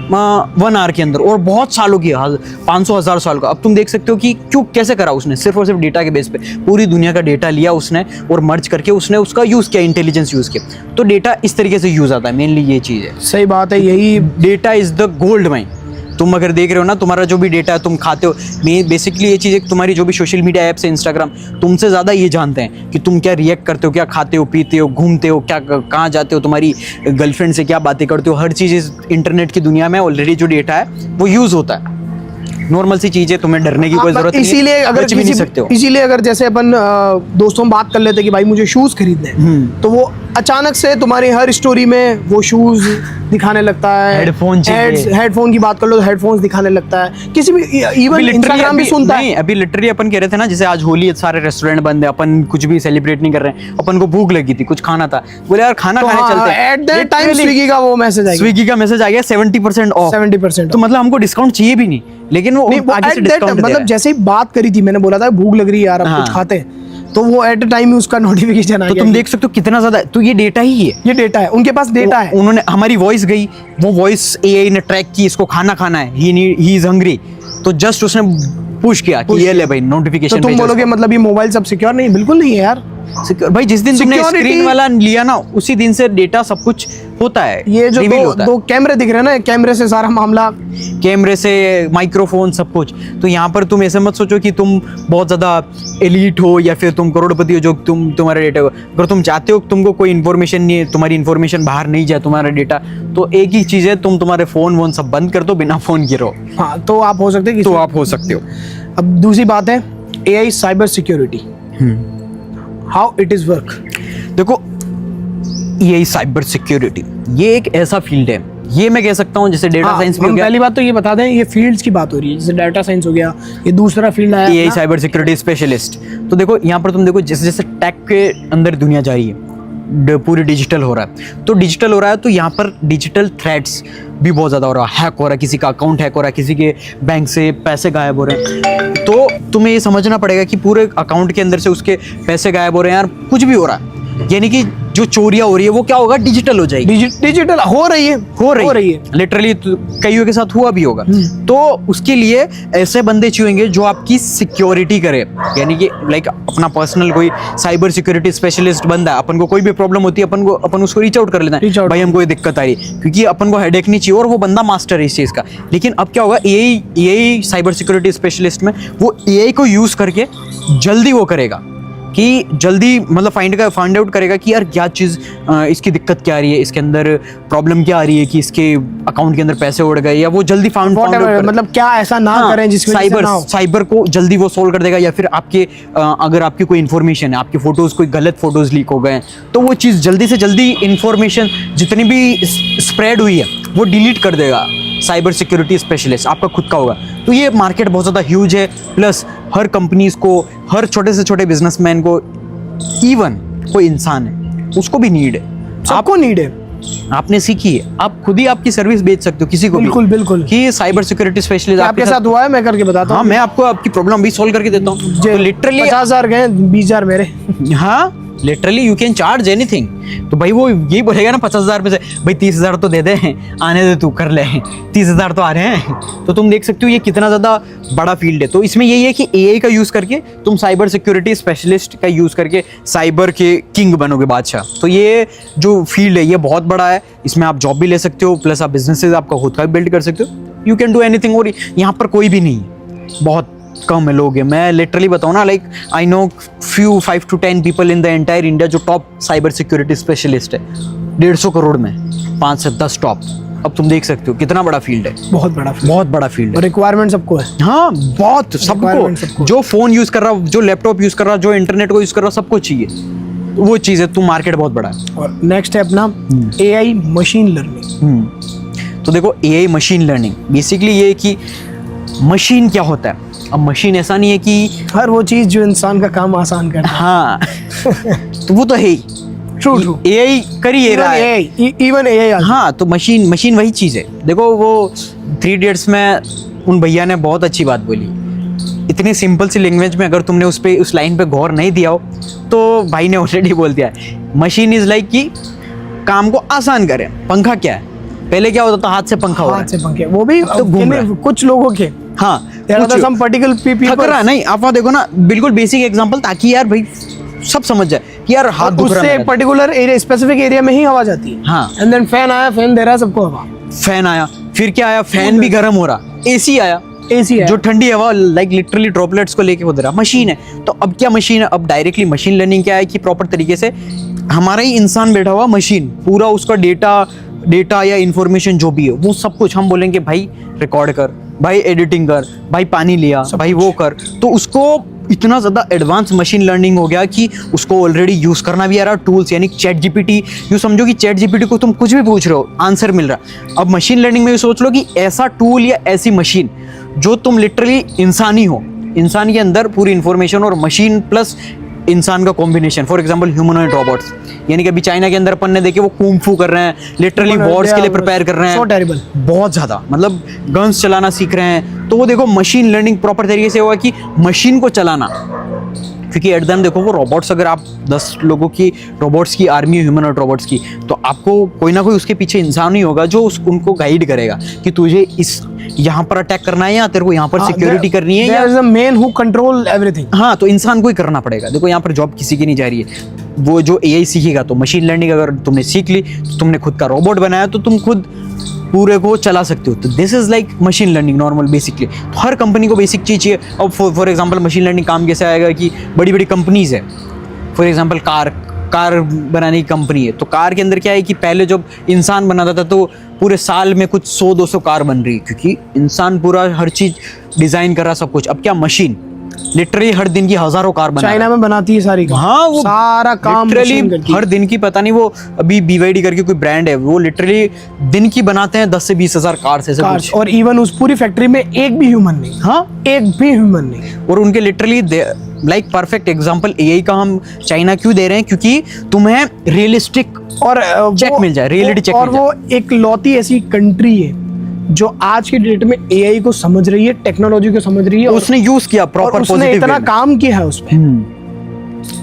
[SPEAKER 2] 1 आवर के अंदर, और बहुत सालों की, 500,000 साल का। अब तुम देख सकते हो कि क्यों, कैसे करा उसने, सिर्फ और सिर्फ डेटा के बेस पे पूरी दुनिया का डेटा लिया उसने और मर्ज करके उसने उसका यूज़ किया, इंटेलिजेंस यूज़ किया। तो डेटा इस तरीके से यूज़ आता है, मेनली ये चीज़ है।
[SPEAKER 1] सही बात है, यही
[SPEAKER 2] data is the gold mine. तुम अगर देख रहे हो ना, तुम्हारा जो भी डेटा तुम खाते हो, बेसिकली ये चीज़, तुम्हारी जो भी सोशल मीडिया ऐप्स है, इंस्टाग्राम, तुमसे ज़्यादा ये जानते हैं कि तुम क्या रिएक्ट करते हो, क्या खाते हो, पीते हो, घूमते हो, क्या कहाँ जाते हो, तुम्हारी गर्लफ्रेंड से क्या बातें करते हो, हर चीज़ इस इंटरनेट की दुनिया में ऑलरेडी जो डेटा है वो यूज़ होता है। नॉर्मल सी चीज़ है, तुम्हें डरने की कोई ज़रूरत नहीं है,
[SPEAKER 1] इसीलिए अगर
[SPEAKER 2] बच भी नहीं सकते हो।
[SPEAKER 1] इसीलिए अगर जैसे अपन दोस्तों बात कर लेते कि भाई मुझे शूज़ खरीदने हैं, तो वो अचानक से तुम्हारी हर स्टोरी में वो शूज दिखाने लगता है,
[SPEAKER 2] हेडफोन चाहिए।
[SPEAKER 1] हेडफोन की बात कर लो तो हेडफोन्स दिखाने लगता है, किसी भी इवन इंस्टाग्राम भी सुनता है।
[SPEAKER 2] अभी लिटरली अपन कह रहे थे ना, जैसे आज होली है, सारे रेस्टोरेंट बंद है, अपन कुछ भी सेलिब्रेट नहीं कर रहे हैं, अपन को भूख लगी थी, कुछ खाना था, बोले यार खाना
[SPEAKER 1] तो
[SPEAKER 2] खाने चलते हैं।
[SPEAKER 1] एट दैट टाइम स्विगी का वो मैसेज आएगा,
[SPEAKER 2] स्विगी का मैसेज आ गया 70% ऑफ,
[SPEAKER 1] 70%।
[SPEAKER 2] तो मतलब हमको डिस्काउंट चाहिए भी नहीं, लेकिन वो आगे से डिस्काउंट
[SPEAKER 1] मतलब जैसे ही बात करी थी, मैंने बोला था भूख लग रही है यार, अब कुछ खाते हैं, तो वो एट अ टाइम उसका नोटिफिकेशन आ
[SPEAKER 2] तो
[SPEAKER 1] गया।
[SPEAKER 2] तुम देख सकते हो कितना ज्यादा, तो ये डेटा ही है,
[SPEAKER 1] ये डेटा है, उनके पास डेटा है।
[SPEAKER 2] उन्होंने हमारी वॉइस गई, वो वॉइस एआई ने ट्रैक की, इसको खाना खाना है, ही इज हंग्री, तो जस्ट उसने पुश किया कि ये ले भाई नोटिफिकेशन।
[SPEAKER 1] तो तुम बोलोगे मतलब ये मोबाइल सब सिक्योर नहीं? बिल्कुल नहीं है यार।
[SPEAKER 2] सिक्योर भाई, जिस दिन तुमने स्क्रीन वाला लिया ना, उसी दिन से डेटा सब कुछ होता है,
[SPEAKER 1] ये जो
[SPEAKER 2] रिवील होता है।
[SPEAKER 1] दो कैमरे दिख रहे हैं ना, कैमरे से सारा मामला,
[SPEAKER 2] कैमरे से माइक्रोफोन सब कुछ। तो यहाँ पर तुम ऐसे मत सोचो कि तुम बहुत ज्यादा एलीट हो या फिर तुम करोड़पति हो जो तुम्हारा डेटा हो। अगर तुम चाहते हो तुमको कोई इन्फॉर्मेशन नहीं है, तुम्हारी इन्फॉर्मेशन बाहर नहीं जाए, तुम्हारा डेटा, तो एक ही चीज है, तुम तुम्हारे फोन वोन सब बंद कर दो, बिना फोन के रहो।
[SPEAKER 1] हाँ, तो आप हो सकते हैं,
[SPEAKER 2] तो आप हो सकते हो।
[SPEAKER 1] अब दूसरी बात है AI cyber security, how it is work.
[SPEAKER 2] देखो, ये साइबर सिक्योरिटी ये एक ऐसा फील्ड है, ये मैं कह सकता हूँ जैसे डेटा साइंस में हो गया।
[SPEAKER 1] पहली बात तो ये बता दें, ये फील्ड्स की बात हो रही है, जैसे डेटा साइंस हो गया, ये दूसरा फील्ड आया
[SPEAKER 2] ये साइबर सिक्योरिटी स्पेशलिस्ट। तो देखो यहाँ पर तुम देखो, जैसे जैसे टेक के अंदर दुनिया जा रही है, पूरी डिजिटल हो रहा है, तो डिजिटल हो रहा है, तो यहाँ पर डिजिटल थ्रेट्स भी बहुत ज़्यादा हो रहा है। हैक हो रहा है, किसी का अकाउंट हैक हो रहा है, किसी के बैंक से पैसे गायब हो रहे हैं। तो तुम्हें ये समझना पड़ेगा कि पूरे अकाउंट के अंदर से उसके पैसे गायब हो रहे हैं यार, कुछ भी हो रहा है, यानी कि जो चोरियां हो रही है वो क्या होगा, डिजिटल हो जाएगी।
[SPEAKER 1] डिजिटल हो रही है
[SPEAKER 2] लिटरली कईयों के साथ हुआ भी होगा। तो उसके लिए ऐसे बंदे चाहिए जो आपकी सिक्योरिटी करे, यानी कि लाइक अपना पर्सनल कोई साइबर सिक्योरिटी स्पेशलिस्ट बंदा है, अपन को कोई भी प्रॉब्लम होती है, अपन उसको रीच आउट कर लेते हैं, भाई हमको ये दिक्कत आ रही है, क्योंकि अपन को हेडेक नहीं चाहिए, और वो बंदा मास्टर है इस चीज का। लेकिन अब क्या होगा, एआई साइबर सिक्योरिटी स्पेशलिस्ट में वो एआई को यूज करके जल्दी वो करेगा कि जल्दी मतलब फाइंड आउट करेगा कि यार क्या चीज़, इसकी दिक्कत क्या आ रही है, इसके अंदर प्रॉब्लम क्या आ रही है, कि इसके अकाउंट के अंदर पैसे उड़ गए, या वो जल्दी फाउंड आउट,
[SPEAKER 1] मतलब क्या ऐसा ना करें जिसकी
[SPEAKER 2] साइबर को जल्दी वो सोल्व कर देगा। या फिर आपके अगर आपकी कोई इन्फॉर्मेशन है, आपकी फोटोज, कोई गलत फोटोज लीक हो गए, तो वो चीज़ जल्दी से जल्दी इन्फॉर्मेशन जितनी भी स्प्रेड हुई है वो डिलीट कर देगा साइबर सिक्योरिटी स्पेशलिस्ट, आपका खुद का होगा। तो ये मार्केट बहुत ज़्यादा ह्यूज है, प्लस हर कंपनीज को, हर छोटे से छोटे बिजनेसमैन को, इवन कोई इंसान है उसको भी नीड है,
[SPEAKER 1] सबको नीड है।
[SPEAKER 2] आपने सीखी है, आप खुद ही आपकी सर्विस बेच सकते हो किसी को,
[SPEAKER 1] बिल्कुल
[SPEAKER 2] कि साइबर सिक्योरिटी स्पेशलिस्ट
[SPEAKER 1] आपके साथ हुआ है, मैं करके बताता हूँ।
[SPEAKER 2] हाँ, मैं आपको आपकी प्रॉब्लम भी सॉल्व करके देता हूँ। तो लिटरली
[SPEAKER 1] 50,000 गए, 20,000 मेरे।
[SPEAKER 2] हाँ, literally you can charge anything. तो भाई वो यही बोलेगा ना 50,000 में से, भाई 30,000 तो दे दे, आने दे, तू कर ले, 30,000 तो आ रहे हैं। तो तुम देख सकते हो ये कितना ज़्यादा बड़ा फील्ड है। तो इसमें यही है कि एआई का यूज़ करके तुम साइबर सिक्योरिटी स्पेशलिस्ट का यूज़ करके साइबर के किंग बनोगे, बादशाह। तो ये जो फील्ड है ये बहुत बड़ा है, इसमें आप जॉब भी ले सकते हो, प्लस आप बिजनेसेस आपका खुद का भी बिल्ड कर सकते हो। You can do anything. और यहाँ पर कोई भी नहीं है, बहुत कम है लोग हैं। मैं लिटरली बताऊँ ना, like I know few 5 to 10 people in the entire India जो टॉप साइबर सिक्योरिटी स्पेशलिस्ट है, 150 करोड़ में 5 से 10 टॉप। अब तुम देख सकते हो कितना बड़ा फील्ड है,
[SPEAKER 1] बहुत बड़ा फील्ड है। रिक्वायरमेंट सबको है,
[SPEAKER 2] हाँ, बहुत सबको, जो फोन यूज कर रहा, जो लैपटॉप यूज कर रहा, जो इंटरनेट को यूज कर रहा, सबको चाहिए वो चीज़ है। तुम मार्केट बहुत बड़ा है।
[SPEAKER 1] और नेक्स्ट है अपना एआई मशीन लर्निंग।
[SPEAKER 2] तो देखो, एआई मशीन लर्निंग बेसिकली ये है कि मशीन क्या होता है। अब मशीन ऐसा नहीं है कि
[SPEAKER 1] हर वो चीज़ जो इंसान का काम आसान करता है।
[SPEAKER 2] हाँ तो वो तो है ही,
[SPEAKER 1] ट्रू।
[SPEAKER 2] एआई कर ही रहा है,
[SPEAKER 1] इवन एआई।
[SPEAKER 2] हाँ, तो मशीन वही चीज़ है। देखो, वो 3 Idiots में उन भैया ने बहुत अच्छी बात बोली, इतनी सिंपल सी लैंग्वेज में अगर तुमने उस लाइन पे गौर नहीं दिया हो तो भाई ने ऑलरेडी बोल दिया, मशीन इज लाइक कि काम को आसान करे। पंखा क्या है, पहले क्या होता था, हाथ से पंखा हो रहा है,
[SPEAKER 1] हाथ से पंखे, वो भी
[SPEAKER 2] तो घूम रहा है।
[SPEAKER 1] कुछ लोगों के,
[SPEAKER 2] हाँ,
[SPEAKER 1] सम पर्टिकुलर पीपल
[SPEAKER 2] थक रहा नहीं। आप वहाँ देखो ना, बिल्कुल बेसिक एग्जांपल, ताकि यार भाई सब समझ जाए कि यार हाथ दुख रहा है।
[SPEAKER 1] उससे पर्टिकुलर एरिया, स्पेसिफिक एरिया में ही हवा जाती है।
[SPEAKER 2] हाँ,
[SPEAKER 1] एंड देन फैन आया, फैन दे रहा है सबको हवा।
[SPEAKER 2] फैन आया, फिर क्या आया, फैन भी गर्म हो रहा, एसी आया, जो ठंडी हवा लाइक लिटरली ड्रॉपलेट्स को लेके हो दे रहा, मशीन है। तो अब क्या मशीन है, अब डायरेक्टली मशीन लर्निंग क्या है कि प्रॉपर तरीके से हमारा ही इंसान बैठा हुआ, मशीन पूरा उसका डेटा या इंफॉर्मेशन जो भी है वो सब कुछ हम बोलेंगे भाई रिकॉर्ड कर, भाई एडिटिंग कर, भाई पानी लिया, भाई वो कर, तो उसको इतना ज़्यादा एडवांस मशीन लर्निंग हो गया कि उसको ऑलरेडी यूज़ करना भी आ रहा है, टूल्स यानी चैट जीपीटी। यूँ समझो कि चैट जीपीटी को तुम कुछ भी पूछ रहे हो, आंसर मिल रहा है। अब मशीन लर्निंग में भी सोच लो कि ऐसा टूल या ऐसी मशीन जो तुम लिटरली इंसानी हो, इंसान के अंदर पूरी इंफॉर्मेशन और मशीन प्लस इंसान का combination. For example humanoid robots, यानी कि अभी चाइना के अंदर अपन ने देखे वो कुंग-फू कर रहे हैं, लिटरली वॉर्स के लिए प्रिपेयर कर रहे हैं।
[SPEAKER 1] So terrible.
[SPEAKER 2] बहुत ज़्यादा, मतलब गन्स चलाना सीख रहे हैं। तो वो देखो मशीन लर्निंग प्रॉपर तरीके से हुआ कि मशीन को चलाना, क्योंकि एट द एंड देखो वो रोबोट्स, अगर आप 10 लोगों की रोबोट्स की आर्मी, ह्यूमनॉइड रोबोट्स की, तो आपको कोई ना कोई उसके पीछे इंसान ही होगा जो उनको गाइड करेगा कि तुझे इस यहाँ पर अटैक करना है या तेरे को यहाँ पर सिक्योरिटी करनी है, या
[SPEAKER 1] there is a man who control everything.
[SPEAKER 2] हाँ, तो इंसान को ही करना पड़ेगा। देखो यहाँ पर जॉब किसी की नहीं जा रही है। वो जो एआई सीखेगा, तो मशीन लर्निंग अगर तुमने सीख ली तो तुमने खुद का रोबोट बनाया तो तुम खुद पूरे को चला सकते हो। तो this is like machine learning normal basically. तो हर कंपनी को बेसिक चीज़ चाहिए। अब फॉर एग्जांपल मशीन लर्निंग काम कैसे आएगा कि बड़ी बड़ी कंपनीज है, फॉर एग्जांपल कार बनाने की कंपनी है, तो कार के अंदर क्या है कि पहले जब इंसान बनाता था तो पूरे साल में कुछ 100-200 कार बन रही, क्योंकि इंसान पूरा हर चीज़ डिज़ाइन कर रहा सब कुछ। अब क्या मशीन लिटरली हर दिन की हज़ारों कार बना
[SPEAKER 1] चाइना में बनाती है सारी कार।
[SPEAKER 2] हाँ, वो
[SPEAKER 1] सारा काम machine करती
[SPEAKER 2] लिटरली
[SPEAKER 1] है।
[SPEAKER 2] हर दिन की, पता नहीं वो अभी BYD करके कोई ब्रांड है, वो लिटरली दिन की बनाते हैं 10 से 20 हज़ार कार्स ऐसे कुछ।
[SPEAKER 1] और इवन उस पूरी फैक्ट्री में एक भी ह्यूमन नहीं।
[SPEAKER 2] हाँ,
[SPEAKER 1] एक भी ह्यूमन नहीं।
[SPEAKER 2] और उनके literally like perfect example AI का हम चाइना क्यों दे रहे हैं, क्योंकि तुम्हें रियलिस्टिक
[SPEAKER 1] और
[SPEAKER 2] चेक मिल जाए, रियलिटी चेक
[SPEAKER 1] और
[SPEAKER 2] मिल
[SPEAKER 1] वो एक लौती ऐसी कंट्री है जो आज की डेट में एआई को समझ रही है, टेक्नोलॉजी को समझ रही है,
[SPEAKER 2] जाए। उसने यूज किया
[SPEAKER 1] और
[SPEAKER 2] प्रॉपर
[SPEAKER 1] उसने
[SPEAKER 2] पॉजिटिव
[SPEAKER 1] इतना काम किया है उस पे।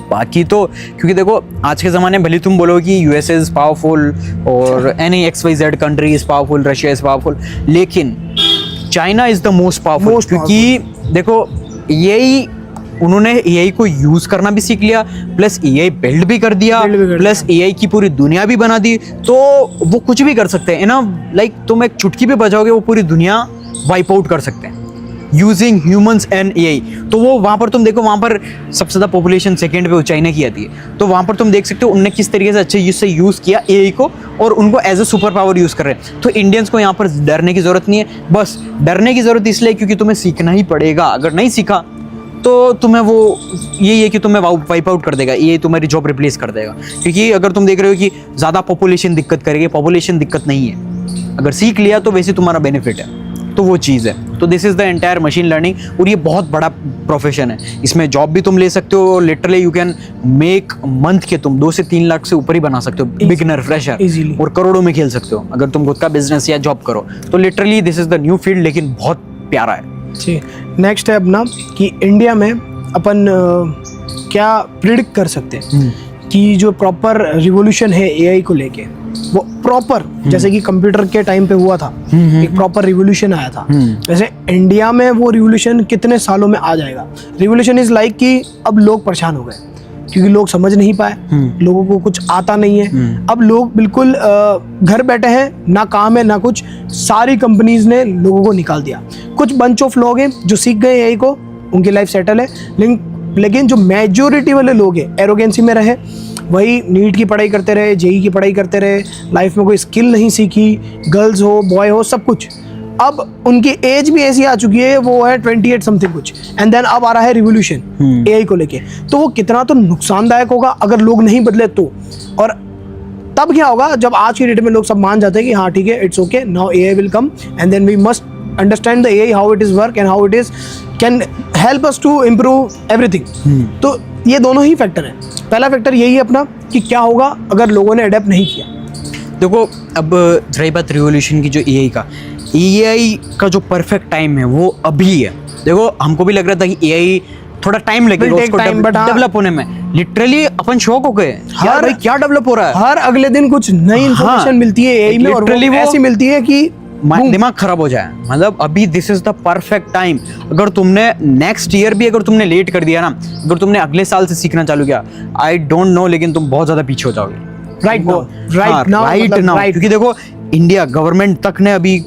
[SPEAKER 2] बाकी तो क्योंकि देखो आज के ज़माने में भले तुम बोलो कि यूएसए इज़ पावरफुल और any XYZ country is powerful, Russia is powerful, लेकिन China is the most powerful. क्योंकि देखो यही उन्होंने एआई को यूज़ करना भी सीख लिया, प्लस एआई बिल्ड भी कर दिया, प्लस एआई की पूरी दुनिया भी बना दी। तो वो कुछ भी कर सकते हैं ना, लाइक तुम एक चुटकी पे बजाओगे वो पूरी दुनिया वाइप आउट कर सकते हैं यूजिंग ह्यूमंस एंड एआई। तो वो वहाँ पर तुम देखो, वहाँ पर सबसे ज़्यादा पॉपुलेशन सेकंड पे चाइना की आती है, तो वहाँ पर तुम देख सकते हो उनने किस तरीके से अच्छे से यूज़ किया एआई को, और उनको as a super power use कर रहे हैं। तो इंडियंस को यहाँ पर डरने की ज़रूरत नहीं है। बस डरने की ज़रूरत इसलिए क्योंकि तुम्हें सीखना ही पड़ेगा। अगर नहीं सीखा तो तुम्हें वो यही है कि तुम्हें वाइप आउट कर देगा, ये तुम्हारी जॉब रिप्लेस कर देगा। क्योंकि अगर तुम देख रहे हो कि ज़्यादा पॉपुलेशन दिक्कत करेगी, पॉपुलेशन दिक्कत नहीं है, अगर सीख लिया तो वैसे तुम्हारा बेनिफिट है, तो वो चीज़ है। तो this is the entire machine learning, और ये बहुत बड़ा प्रोफेशन है। इसमें जॉब भी तुम ले सकते हो, literally you can make month के तुम 2 से 3 लाख से ऊपर ही बना सकते हो, बिगिनर फ्रेशर,
[SPEAKER 1] Easily.
[SPEAKER 2] और करोड़ों में खेल सकते हो अगर तुम खुद का बिजनेस या जॉब करो। तो literally this is the new field, लेकिन बहुत प्यारा है।
[SPEAKER 1] जी, नेक्स्ट है अपना कि इंडिया में अपन क्या प्रिडिक्ट कर सकते हैं कि जो प्रॉपर रिवोल्यूशन है एआई को लेके, वो प्रॉपर जैसे कि कंप्यूटर के टाइम पे हुआ था, एक प्रॉपर रिवोल्यूशन आया था, वैसे इंडिया में वो रिवोल्यूशन कितने सालों में आ जाएगा? रिवोल्यूशन इज लाइक कि अब लोग परेशान हो गए क्योंकि लोग समझ नहीं पाए, लोगों को कुछ आता नहीं है। अब लोग बिल्कुल घर बैठे हैं, ना काम है ना कुछ, सारी कंपनीज ने लोगों को निकाल दिया। कुछ बंच ऑफ लोग हैं जो सीख गए एआई को, उनकी लाइफ सेटल है, लेकिन जो मेजोरिटी वाले लोग हैं एरोगेंसी में रहे, वही नीट की पढ़ाई करते रहे, जेई की पढ़ाई करते रहे, लाइफ में कोई स्किल नहीं सीखी, गर्ल्स हो बॉय हो सब कुछ। अब उनकी एज भी ऐसी आ चुकी है, वो है 28 समथिंग कुछ, एंड देन अब आ रहा है रिवोल्यूशन एआई को लेके। तो वो कितना तो नुकसानदायक होगा अगर लोग नहीं बदले तो। और तब क्या होगा जब आज की डेट में लोग सब मान जाते हैं कि हाँ ठीक है, it's okay, now AI will come and then we must understand the AI, how it is work and how it is can help us to improve everything. तो ये दोनों ही फैक्टर हैं। पहला फैक्टर यही है अपना कि क्या होगा अगर लोगों ने अडेप्ट नहीं किया।
[SPEAKER 2] देखो अब रही बात रिवोल्यूशन की, जो एआई का जो परफेक्ट टाइम है वो अभी है। देखो हमको भी लग रहा था कि एआई थोड़ा टाइम लगेगा उसको डेवलप होने में, लिटरली अपन शॉक हो गए यार भाई क्या डेवलप हो रहा है।
[SPEAKER 1] हर अगले दिन कुछ नई इंफॉर्मेशन मिलती है एआई में, और वो ऐसी मिलती है कि
[SPEAKER 2] दिमाग खराब हो जाए। मतलब अभी this is the perfect time. अगर तुमने नेक्स्ट ईयर भी अगर तुमने लेट कर दिया ना, अगर तुमने अगले साल से सीखना चालू किया, आई डोंट नो, लेकिन तुम बहुत ज्यादा पीछे हो जाओगे
[SPEAKER 1] राइट नाउ।
[SPEAKER 2] क्योंकि देखो इंडिया गवर्नमेंट तक ने अभी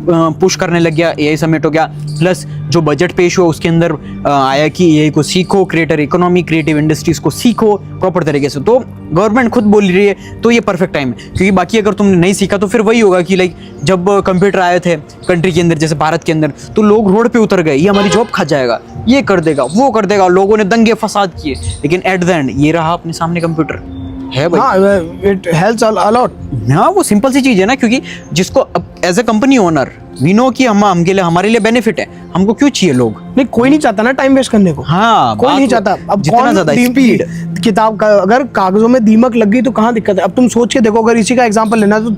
[SPEAKER 2] पुश करने लग गया, एआई समिट हो गया, प्लस जो बजट पेश हुआ उसके अंदर आया कि एआई को सीखो, क्रिएटर इकोनॉमी, क्रिएटिव इंडस्ट्रीज को सीखो प्रॉपर तरीके से। तो गवर्नमेंट खुद बोल रही है तो ये परफेक्ट टाइम है, क्योंकि बाकी अगर तुमने नहीं सीखा तो फिर वही होगा कि लाइक जब कंप्यूटर आए थे कंट्री के अंदर, जैसे भारत के अंदर, तो लोग रोड पे उतर गए, ये हमारी जॉब खा जाएगा, ये कर देगा, वो कर देगा, लोगों ने दंगे फसाद किए, लेकिन एट द एंड ये रहा अपने सामने कंप्यूटर है भाई।
[SPEAKER 1] हाँ, इट हेल्प्स अ लॉट।
[SPEAKER 2] हाँ, वो सिंपल सी चीज है ना, क्योंकि जिसको as a company owner we know कि हमारे लिए बेनिफिट है, हमको क्यों चाहिए लोग?
[SPEAKER 1] नहीं, कोई नहीं चाहता ना टाइम वेस्ट करने को।
[SPEAKER 2] हाँ,
[SPEAKER 1] कोई नहीं चाहता। अब
[SPEAKER 2] जितना ज्यादा स्पीड,
[SPEAKER 1] किताब का अगर कागजों में दीमक लग गई तो कहाँ दिक्कत है? अब तुम सोच के देखो, अगर इसी का एग्जांपल लेना तो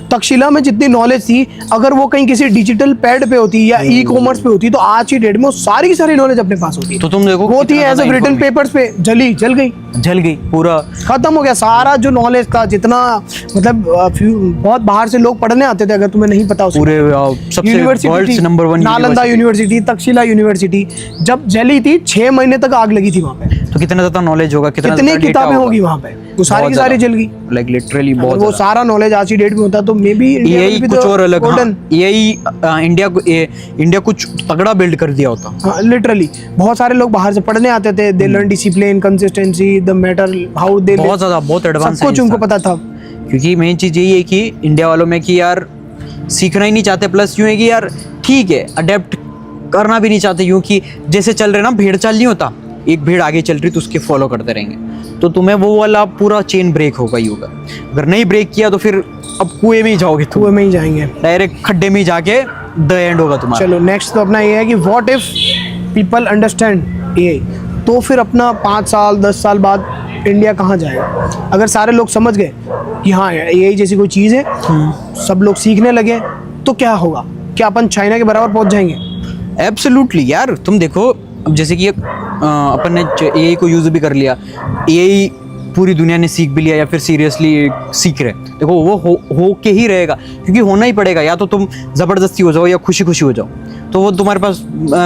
[SPEAKER 1] तक्षशिला में जितनी नॉलेज थी, अगर वो कहीं किसी डिजिटल पैड पे होती या ई कॉमर्स पे होती तो आज की डेट में वो सारी की सारी नॉलेज अपने पास होती।
[SPEAKER 2] तो तुम देखो
[SPEAKER 1] वो थी एज रिटन पेपर्स पे, जल गई पूरा, खत्म हो गया सारा जो नॉलेज था, जितना मतलब बहुत बाहर से लोग पढ़ने आते थे, अगर तुम्हें नहीं पता
[SPEAKER 2] पूरे सबसे world's number 1
[SPEAKER 1] Nalanda university, Takshashila university जब जली थी 6 महीने तक आग लगी थी वहाँ पे।
[SPEAKER 2] तो कितना ज्यादा नॉलेज होगा,
[SPEAKER 1] कितनी किताबें होगी वहाँ पे, वो सारी की सारी जल गई,
[SPEAKER 2] लाइक लिटरली बहुत।
[SPEAKER 1] वो सारा नॉलेज आज की डेट में होता तो मे बी
[SPEAKER 2] यही कुछ और अलग, यही इंडिया कुछ तगड़ा बिल्ड कर दिया होता।
[SPEAKER 1] लिटरली बहुत सारे लोग बाहर से पढ़ने आते थे, they learn discipline, consistency, the matter how they,
[SPEAKER 2] बहुत ज्यादा, बहुत एडवांस,
[SPEAKER 1] सब कुछ उनको पता था।
[SPEAKER 2] क्योंकि मेन चीज यही है कि इंडिया वालों में कि यार सीखना ही नहीं चाहते, प्लस यूं है कि यार ठीक है अडेप्ट करना भी नहीं चाहते, क्योंकि जैसे चल रहे ना भेड़ चाल नहीं होता, एक भेड़ आगे चल रही तो उसके फॉलो करते रहेंगे, तो तुम्हें वो वाला पूरा चेन ब्रेक होगा ही होगा। अगर नहीं ब्रेक किया तो फिर अब कुएं में ही जाओगे,
[SPEAKER 1] कुएं में ही जाएंगे,
[SPEAKER 2] डायरेक्ट खड्डे में ही जाके द एंड होगा तुम्हारा।
[SPEAKER 1] चलो नेक्स्ट तो अपना ये है कि what if people understand AI, तो फिर अपना 5 साल 10 साल बाद इंडिया कहाँ जाएगा? अगर सारे लोग समझ गए कि हाँ एआई जैसी कोई चीज़ है, सब लोग सीखने लगे, तो क्या होगा? क्या अपन चाइना के बराबर पहुंच जाएंगे?
[SPEAKER 2] एब्सोल्युटली यार, तुम देखो अब जैसे कि अपन ने एआई को यूज़ भी कर लिया, एआई पूरी दुनिया ने सीख भी लिया या फिर सीरियसली सीख रहे, देखो वो हो के ही रहेगा, क्योंकि होना ही पड़ेगा, या तो तुम ज़बरदस्ती हो जाओ या खुशी खुशी हो जाओ, तो वो तुम्हारे पास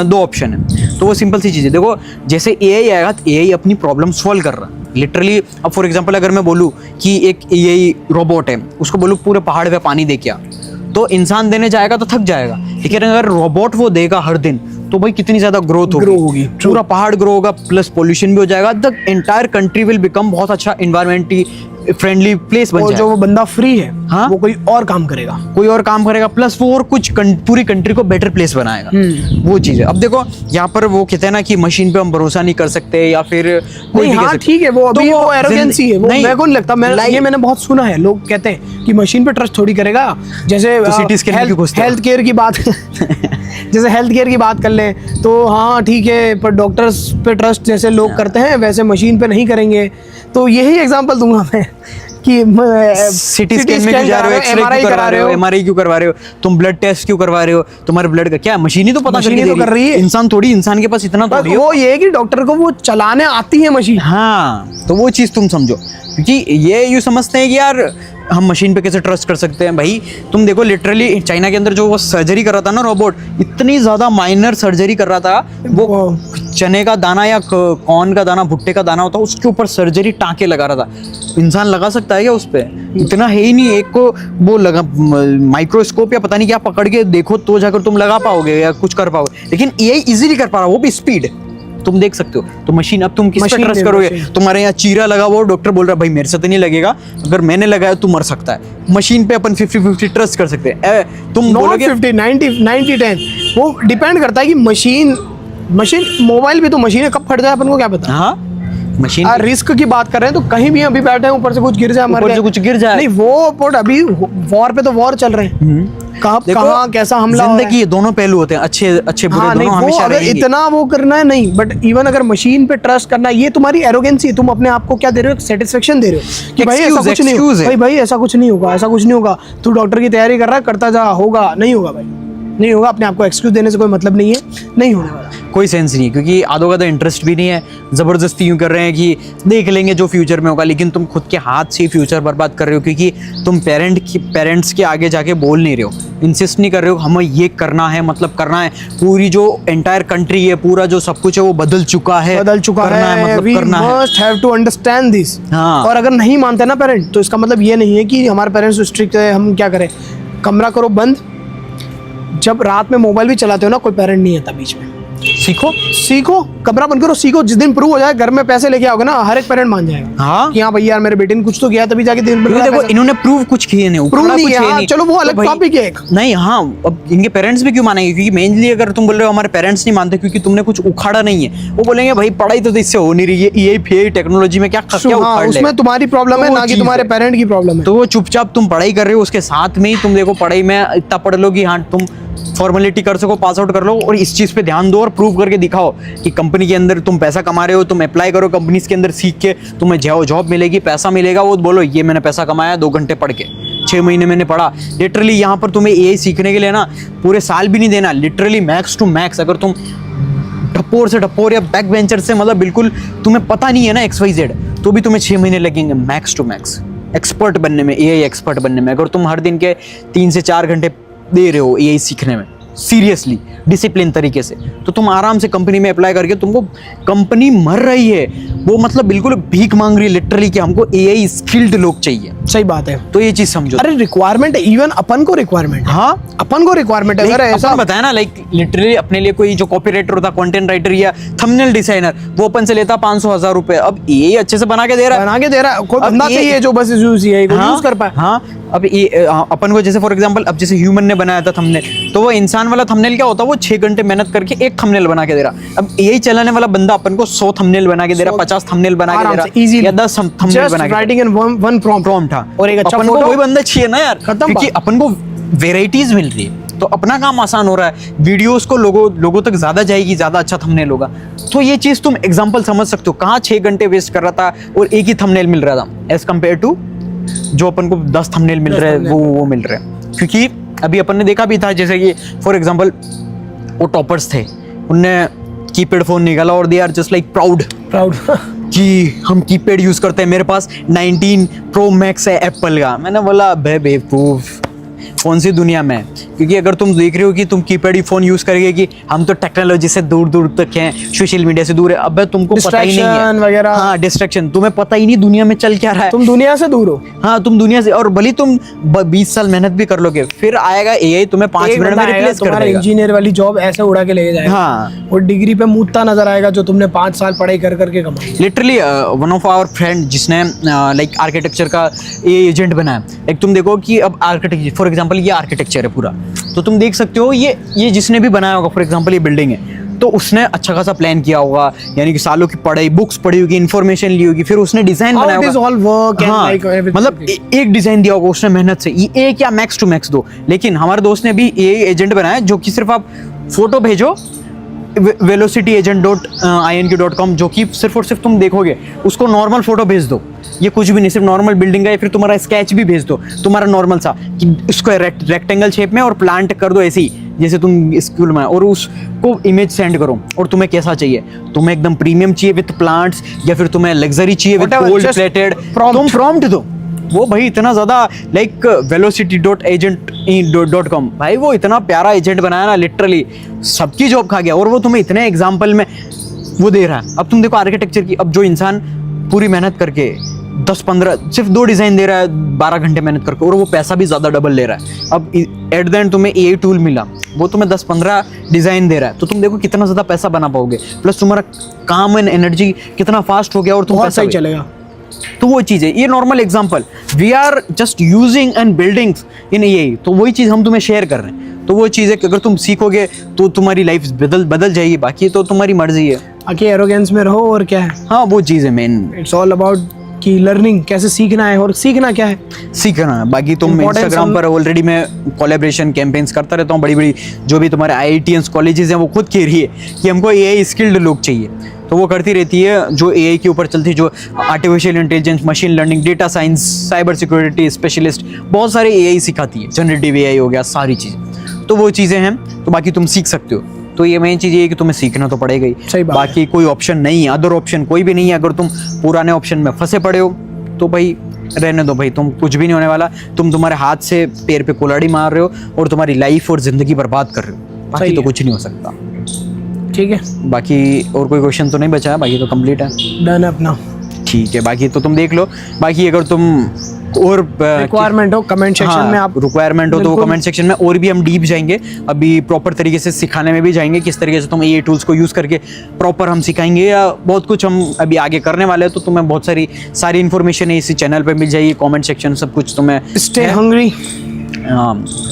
[SPEAKER 2] 2 ऑप्शन है। तो वो सिंपल सी चीज़ है, देखो जैसे एआई आएगा तो एआई अपनी प्रॉब्लम सॉल्व कर रहा है लिटरली। अब फॉर एग्जांपल अगर मैं बोलूँ कि एक एआई रोबोट है, उसको बोलूँ पूरे पहाड़ पे पानी दे के आ, तो इंसान देने जाएगा तो थक जाएगा, लेकिन अगर रोबोट वो देगा हर दिन तो भाई कितनी ज्यादा ग्रोथ होगी, पूरा पहाड़ ग्रो होगा, प्लस पोल्यूशन भी हो जाएगा, the entire country will become बहुत अच्छा इन्वायरमेंटली फ्रेंडली प्लेस बन जाएगा।
[SPEAKER 1] जो वो बंदा फ्री है,
[SPEAKER 2] हाँ?
[SPEAKER 1] वो कोई और काम करेगा,
[SPEAKER 2] प्लस वो और कुछ पूरी कंट्री को बेटर प्लेस बनाएगा, वो चीज है। अब देखो यहाँ पर वो कहते हैं ना कि मशीन पे हम भरोसा नहीं कर सकते या फिर कोई,
[SPEAKER 1] हाँ ठीक है, वो अभी वो एरोगेंसी है, वो मेरे को नहीं लगता, ये मैंने बहुत सुना है, लोग कहते हैं कि मशीन पे ट्रस्ट थोड़ी करेगा, जैसे हेल्थ केयर की बात जैसे हेल्थ केयर की बात कर ले तो हाँ ठीक है, पर डॉक्टर्स पे ट्रस्ट जैसे लोग करते हैं वैसे मशीन पे नहीं करेंगे। तो यही एग्जांपल दूंगा मैं कि
[SPEAKER 2] सिटी स्कैन में क्यों जा रहे हो, एक्सरे क्यों करवा रहे हो, एमआरआई क्यों करवा रहे हो, तुम ब्लड टेस्ट क्यों करवा रहे हो, तुम्हारे ब्लड का क्या मशीन ही तो पता कर रही है, इंसान थोड़ी, इंसान के पास इतना थोड़ी है।
[SPEAKER 1] वो ये है कि डॉक्टर को वो चलाने आती है मशीन।
[SPEAKER 2] हाँ, तो वो चीज तुम समझो, क्योंकि ये यूँ समझते हैं कि यार हम मशीन पे कैसे ट्रस्ट कर सकते हैं। भाई तुम देखो लिटरली चाइना के अंदर जो वो सर्जरी कर रहा था ना रोबोट, इतनी ज़्यादा माइनर सर्जरी कर रहा था, वो चने का दाना या कॉर्न का दाना, भुट्टे का दाना होता है, उसके ऊपर सर्जरी टाँके लगा रहा था। इंसान लगा सकता है क्या उस पर? इतना है ही नहीं, एक को वो लगा माइक्रोस्कोप या पता नहीं क्या पकड़ के देखो तो जाकर तुम लगा पाओगे या कुछ कर पाओगे, लेकिन एआई इजीली कर पा रहा, वो भी स्पीड तुम देख सकते हो। तो मशीन, अब तुम किस पे ट्रस्ट करोगे? तुम्हारे यहाँ चीरा लगा हुआ, डॉक्टर बोल रहा है भाई मेरे से तो नहीं लगेगा, अगर मैंने लगाया तो मर सकता है। मशीन पे अपन 50-50 ट्रस्ट कर सकते हैं। तुम बोलोगे
[SPEAKER 1] 50-90-10, वो डिपेंड करता है कि मशीन मोबाइल भी तो मशीन है, कब फट जाए अपन को क्या पता।
[SPEAKER 2] हाँ, मशीन
[SPEAKER 1] रिस्क की बात कर रहे हैं तो कहीं भी अभी बैठे हैं, ऊपर से कुछ गिर जाए,
[SPEAKER 2] ऊपर से कुछ गिर जाए,
[SPEAKER 1] नहीं वो पोट अभी वॉर पे तो वॉर चल रहे हैं, कहाँ कैसा हमला,
[SPEAKER 2] जिंदगी दोनों पहलू होते हैं, अच्छे बुरे दोनों हमेशा रहेंगे।
[SPEAKER 1] इतना वो करना है नहीं, बट इवन अगर मशीन पे ट्रस्ट करना, ये तुम्हारी एरोगेंसी है, तुम अपने आप को क्या दे रहे हो, सेटिस्फेक्शन दे रहे हो कि भाई ऐसा कुछ नहीं होगा, भाई ऐसा कुछ नहीं होगा, ऐसा कुछ नहीं होगा, तू डॉक्टर की तैयारी कर रहा है, करता जा, होगा नहीं होगा भाई, नहीं होगा। अपने आप को एक्सक्यूज देने से कोई मतलब नहीं है, नहीं होने वाला,
[SPEAKER 2] कोई सेंस नहीं है, क्योंकि आधों का तो इंटरेस्ट भी नहीं है, ज़बरदस्ती यूँ कर रहे हैं कि देख लेंगे जो फ्यूचर में होगा, लेकिन तुम खुद के हाथ से ही फ्यूचर बर्बाद कर रहे हो, क्योंकि तुम पेरेंट्स के आगे जाके बोल नहीं रहे हो, इंसिस्ट नहीं कर रहे हो हमें ये करना है, मतलब करना है। पूरी जो एंटायर कंट्री है, पूरा जो सब कुछ है वो बदल चुका है,
[SPEAKER 1] मतलब करना है, must have to understand this। हाँ। और अगर नहीं मानते ना पेरेंट, तो इसका मतलब ये नहीं है कि हमारे पेरेंट्स स्ट्रिक्ट है, हम क्या करें, कमरा करो बंद, जब रात में मोबाइल भी चलाते हो ना, कोई पेरेंट नहीं आता बीच में। सीखो, कमरा बंद करो, सीखो। जिस दिन प्रूव हो जाए, घर में पैसे लेके आओगे ना, हर एक पेरेंट मान जाएगा
[SPEAKER 2] हाँ
[SPEAKER 1] कि हाँ भैया यार मेरे बेटे ने कुछ तो किया, तभी जाके दिन
[SPEAKER 2] क्योंकि देखो इन्होंने प्रूव कुछ किए नहीं,
[SPEAKER 1] प्रूव
[SPEAKER 2] उखाड़ा
[SPEAKER 1] नहीं
[SPEAKER 2] कुछ
[SPEAKER 1] है।
[SPEAKER 2] किए
[SPEAKER 1] हाँ,
[SPEAKER 2] नहीं।
[SPEAKER 1] चलो वो
[SPEAKER 2] तो
[SPEAKER 1] अलग
[SPEAKER 2] भाई-
[SPEAKER 1] टॉपिक है एक।
[SPEAKER 2] नहीं हाँ, अब इनके पेरेंट्स भी क्यों मानेंगे? क्योंकि मेनली अगर तुम बोल रहे हो हमारे पेरेंट्स नहीं मानते क्योंकि तुमने कुछ उखाड़ा नहीं है, वो बोलेंगे भाई पढ़ाई तो इससे हो नहीं रही है, ये फे टेक्नोलॉजी में क्या
[SPEAKER 1] हाँ,
[SPEAKER 2] उखाड़ लेगा?
[SPEAKER 1] उसमें तुम्हारी प्रॉब्लम है
[SPEAKER 2] तो वो
[SPEAKER 1] ना कि
[SPEAKER 2] चीज़
[SPEAKER 1] तुम्हारे
[SPEAKER 2] है।
[SPEAKER 1] पेरेंट की प्रॉब्लम है।
[SPEAKER 2] तो वो चुपचाप तुम पढ़ाई कर रहे हो, उसके साथ में ही तुम देखो पढ़ाई में इतना पढ़ लो कि हाँ तुम फॉर्मेलिटी कर सको, पास आउट कर लो, और इस चीज़ पे ध्यान दो और प्रूव करके दिखाओ कि कंपनी के अंदर तुम पैसा कमा रहे हो, तुम अप्लाई करो कंपनीज के अंदर, सीख के तुम्हें जॉब मिलेगी, पैसा मिलेगा, वो बोलो ये मैंने पैसा कमाया 2 घंटे पढ़ के, 6 महीने मैंने पढ़ा। लिटरली यहाँ पर तुम्हें ये सीखने के लिए ना पूरे साल भी नहीं देना, लिटरली मैक्स टू मैक्स अगर तुम टप्पोर से टप्पोर या बैक बेंचर से मतलब बिल्कुल तुम्हें पता नहीं है ना XYZ, तो भी तुम्हें 6 महीने लगेंगे मैक्स टू मैक्स एक्सपर्ट बनने में, AI एक्सपर्ट बनने में। अगर तुम हर दिन के 3 से 4 घंटे दे रहे हो AI सीखने में सीरियसली डिसिप्लिन तरीके से, तो तुम आराम से कंपनी में अप्लाई करके, तुमको कंपनी मर रही है, वो मतलब बिल्कुल भीख मांग रही है लिटरली कि हमको AI स्किल्ड लोग चाहिए।
[SPEAKER 1] सही बात है।
[SPEAKER 2] तो ये चीज समझो।
[SPEAKER 1] अरे रिक्वायरमेंट है, इवन अपन को रिक्वायरमेंट है।
[SPEAKER 2] हाँ
[SPEAKER 1] अपन को रिक्वायरमेंट है। अगर ऐसा
[SPEAKER 2] बताया ना, लाइक लिटरली अपने लिए कोई जो कॉपीराइटर होता, कंटेंट राइटर या थंबनेल डिजाइनर, वो अपन से लेता 500-1000 रुपए, अब ये अच्छे से बना के दे रहा है,
[SPEAKER 1] बना के दे रहा है, कोई
[SPEAKER 2] अब
[SPEAKER 1] बंदा
[SPEAKER 2] ये-
[SPEAKER 1] चाहिए जो बस यूज कर पाए।
[SPEAKER 2] हाँ अब ये अपन को जैसे फॉर एग्जांपल अब जैसे ह्यूमन ने बनाया था थंबनेल, तो वो इंसान वाला थंबनेल क्या होता है, वो 6 घंटे मेहनत करके एक थंबनेल बना के दे रहा। अब यही चलाने वाला बंदा अपन को 100 थंबनेल बना के दे रहा, 50 थंबनेल बना के दे रहा, या 10 थंबनेल बना के,
[SPEAKER 1] राइटिंग इन वन प्रॉम्प्ट
[SPEAKER 2] था,
[SPEAKER 1] और एक अच्छा
[SPEAKER 2] अपन को
[SPEAKER 1] फोटो।
[SPEAKER 2] वही बंदा चाहिए ना यार,
[SPEAKER 1] खत्म
[SPEAKER 2] क्योंकि
[SPEAKER 1] बात।
[SPEAKER 2] अपन को वेराइटीज मिल रही है, तो अपना काम आसान हो रहा है, वीडियोस को लोगों तक ज्यादा जाएगी, ज्यादा अच्छा थंबनेल होगा। तो ये चीज तुम एग्जांपल समझ सकते हो, कहाँ 6 घंटे वेस्ट कर रहा था और एक ही थंबनेल मिल रहा था, एज कम्पेयर टू जो अपन को 10 थंबनेल मिल रहे हैं, वो मिल रहे हैं। क्योंकि अभी अपन ने देखा भी था, जैसे कि फॉर एग्जांपल वो टॉपर्स थे, उनने कीपैड फोन निकाला और they are just like proud कि हम कीपैड यूज करते हैं, मेरे पास 19 प्रो मैक्स है एप्पल का। मैंने बोला बेवकूफ, कौन सी दुनिया में? क्योंकि अगर तुम देख रहे हो कि तुम कीपैड ही फोन यूज करेंगे कि हम तो टेक्नोलॉजी से दूर दूर तक हैं, सोशल मीडिया से दूर है, अबे तुमको पता ही नहीं
[SPEAKER 1] Distraction
[SPEAKER 2] है
[SPEAKER 1] वगैरह।
[SPEAKER 2] हाँ डिस्ट्रैक्शन, तुम्हें पता ही नहीं दुनिया में चल क्या रहा है।
[SPEAKER 1] तुम दुनिया से दूर हो।
[SPEAKER 2] हाँ तुम दुनिया से, और भले तुम 20 साल मेहनत भी कर लोगे, फिर आएगा AI तुम्हें 5 मिनट में रिप्लेस कर
[SPEAKER 1] तुम्हारा
[SPEAKER 2] देगा।
[SPEAKER 1] इंजीनियर वाली जॉब ऐसे उड़ा के ले जाएगा।
[SPEAKER 2] हाँ
[SPEAKER 1] और डिग्री पे मूतता नजर आएगा जो तुमने 5 साल पढ़ाई कर करके कमाई।
[SPEAKER 2] Literally one of our friend जिसने लाइक आर्किटेक्चर का एजेंट बनाया, एक तुम देखो कि अब आर्किटेक्चर फॉर एग्जांपल ये आर्किटेक्चर है पूरा, तो तुम देख सकते हो ये जिसने भी बनाया होगा, फॉर एग्जांपल ये बिल्डिंग है, तो उसने अच्छा खासा प्लान किया होगा, यानी कि सालों की पढ़ाई, बुक्स पढ़ी होगी, इन्फॉर्मेशन ली होगी, फिर उसने डिजाइन
[SPEAKER 1] How
[SPEAKER 2] बनाया
[SPEAKER 1] it is
[SPEAKER 2] होगा।
[SPEAKER 1] all work and
[SPEAKER 2] हाँ,
[SPEAKER 1] like everything.
[SPEAKER 2] मतलब एक डिजाइन दिया होगा उसने मेहनत से, ये एक या मैक्स टू मैक्स 2। लेकिन हमारे दोस्त ने भी ये एजेंट बनाया जो कि सिर्फ आप फोटो भेजो velocityagent.ink.com, जो कि सिर्फ और सिर्फ तुम देखोगे, उसको नॉर्मल फोटो भेज दो, ये कुछ भी नहीं, सिर्फ नॉर्मल बिल्डिंग का, या फिर तुम्हारा स्केच भी भेज दो तुम्हारा नॉर्मल सा, कि उसको रेक्टेंगल शेप में और प्लांट कर दो ऐसे ही जैसे तुम स्कूल में, और उसको इमेज सेंड करो, और तुम्हें कैसा चाहिए, तुम्हें एकदम प्रीमियम चाहिए विद प्लांट्स, या फिर तुम्हें लग्जरी चाहिए with
[SPEAKER 1] Whatever,
[SPEAKER 2] gold
[SPEAKER 1] just
[SPEAKER 2] plated,
[SPEAKER 1] prompt.
[SPEAKER 2] तुम प्रॉम्प्ट दो। वो भाई इतना ज़्यादा लाइक velocity.agent.com, भाई वो इतना प्यारा एजेंट बनाया ना, लिटरली सबकी जॉब खा गया, और वो तुम्हें इतने एग्जाम्पल में वो दे रहा है। अब तुम देखो आर्किटेक्चर की, अब जो इंसान पूरी मेहनत करके 10-15 सिर्फ 2 डिज़ाइन दे रहा है 12 घंटे मेहनत करके, और वो पैसा भी ज़्यादा डबल ले रहा है। अब एट द एंड तुम्हें AI टूल मिला, वो तुम्हें 10-15 डिज़ाइन दे रहा है, तो तुम देखो कितना ज़्यादा पैसा बना पाओगे, प्लस तुम्हारा काम एंड एनर्जी कितना फास्ट हो गया, और तुम
[SPEAKER 1] बहुत
[SPEAKER 2] पैसा
[SPEAKER 1] सही
[SPEAKER 2] भी।
[SPEAKER 1] चलेगा।
[SPEAKER 2] तो वो चीज़ है, ये normal example, we are just using and building in AI, तो वही चीज़ हम तुम्हें शेयर कर रहे हैं। तो वो चीज़ है कि अगर तुम सीखोगे तो तुम्हारी लाइफ बदल जाएगी, बाकी तो तुम्हारी मर्जी है।
[SPEAKER 1] आके एरोगेंस में रहो, और क्या है,
[SPEAKER 2] हाँ वो चीज़ है मेन,
[SPEAKER 1] इट्स ऑल अबाउट कि लर्निंग कैसे सीखना है, और सीखना क्या है,
[SPEAKER 2] सीखना है। बाकी तुम
[SPEAKER 1] Importance
[SPEAKER 2] इंस्टाग्राम
[SPEAKER 1] हम-
[SPEAKER 2] पर ऑलरेडी मैं कोलैबोरेशन कैंपेन्स करता रहता हूँ, बड़ी बड़ी जो भी तुम्हारे IITians कॉलेजेस हैं, वो खुद कह रही है कि हमको AI स्किल्ड लोग चाहिए, तो वो करती रहती है जो AI के ऊपर चलती है, जो artificial intelligence, machine learning, data science, cyber security specialist, बहुत सारे AI सिखाती है, जनरेटिव AI हो गया, सारी चीज़ें, तो वो चीज़ें हैं। तो बाकी तुम सीख सकते हो, तो ये मेन चीज़ ये है कि तुम्हें सीखना तो पड़ेगा ही,
[SPEAKER 1] सही बात
[SPEAKER 2] बाकी कोई ऑप्शन नहीं है, अदर ऑप्शन कोई भी नहीं है। अगर तुम पुराने ऑप्शन में फंसे पड़े हो तो भाई रहने दो भाई, तुम कुछ भी नहीं होने वाला, तुम तुम्हारे हाथ से पैर पे कुल्हाड़ी मार रहे हो और तुम्हारी लाइफ और ज़िंदगी बर्बाद कर रहे हो, बाकी
[SPEAKER 1] सही
[SPEAKER 2] तो
[SPEAKER 1] है।
[SPEAKER 2] कुछ नहीं हो सकता।
[SPEAKER 1] ठीक है,
[SPEAKER 2] बाकी और कोई क्वेश्चन तो नहीं बचा है, बाकी तो कंप्लीट है।
[SPEAKER 1] डन है अपना।
[SPEAKER 2] ठीक है, बाकी तो तुम देख लो। बाकी अगर तुम और
[SPEAKER 1] रिक्वायरमेंट हो कमेंट सेक्शन में आप
[SPEAKER 2] रिक्वायरमेंट हो तो वो
[SPEAKER 1] बिल्कुल।
[SPEAKER 2] कमेंट सेक्शन में और भी हम डीप जाएंगे, अभी प्रॉपर तरीके से सिखाने में भी जाएंगे, किस तरीके से तुम ये टूल्स को यूज़ करके प्रॉपर हम सिखाएंगे, या बहुत कुछ हम अभी आगे करने वाले हैं। तो तुम्हें बहुत सारी इन्फॉर्मेशन है इसी चैनल पे मिल जाएगी, कमेंट सेक्शन सब कुछ तुम्हें।
[SPEAKER 1] Stay hungry,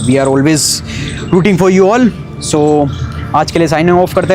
[SPEAKER 2] we are always rooting for you all. So आज के लिए साइनिंग ऑफ करते हैं।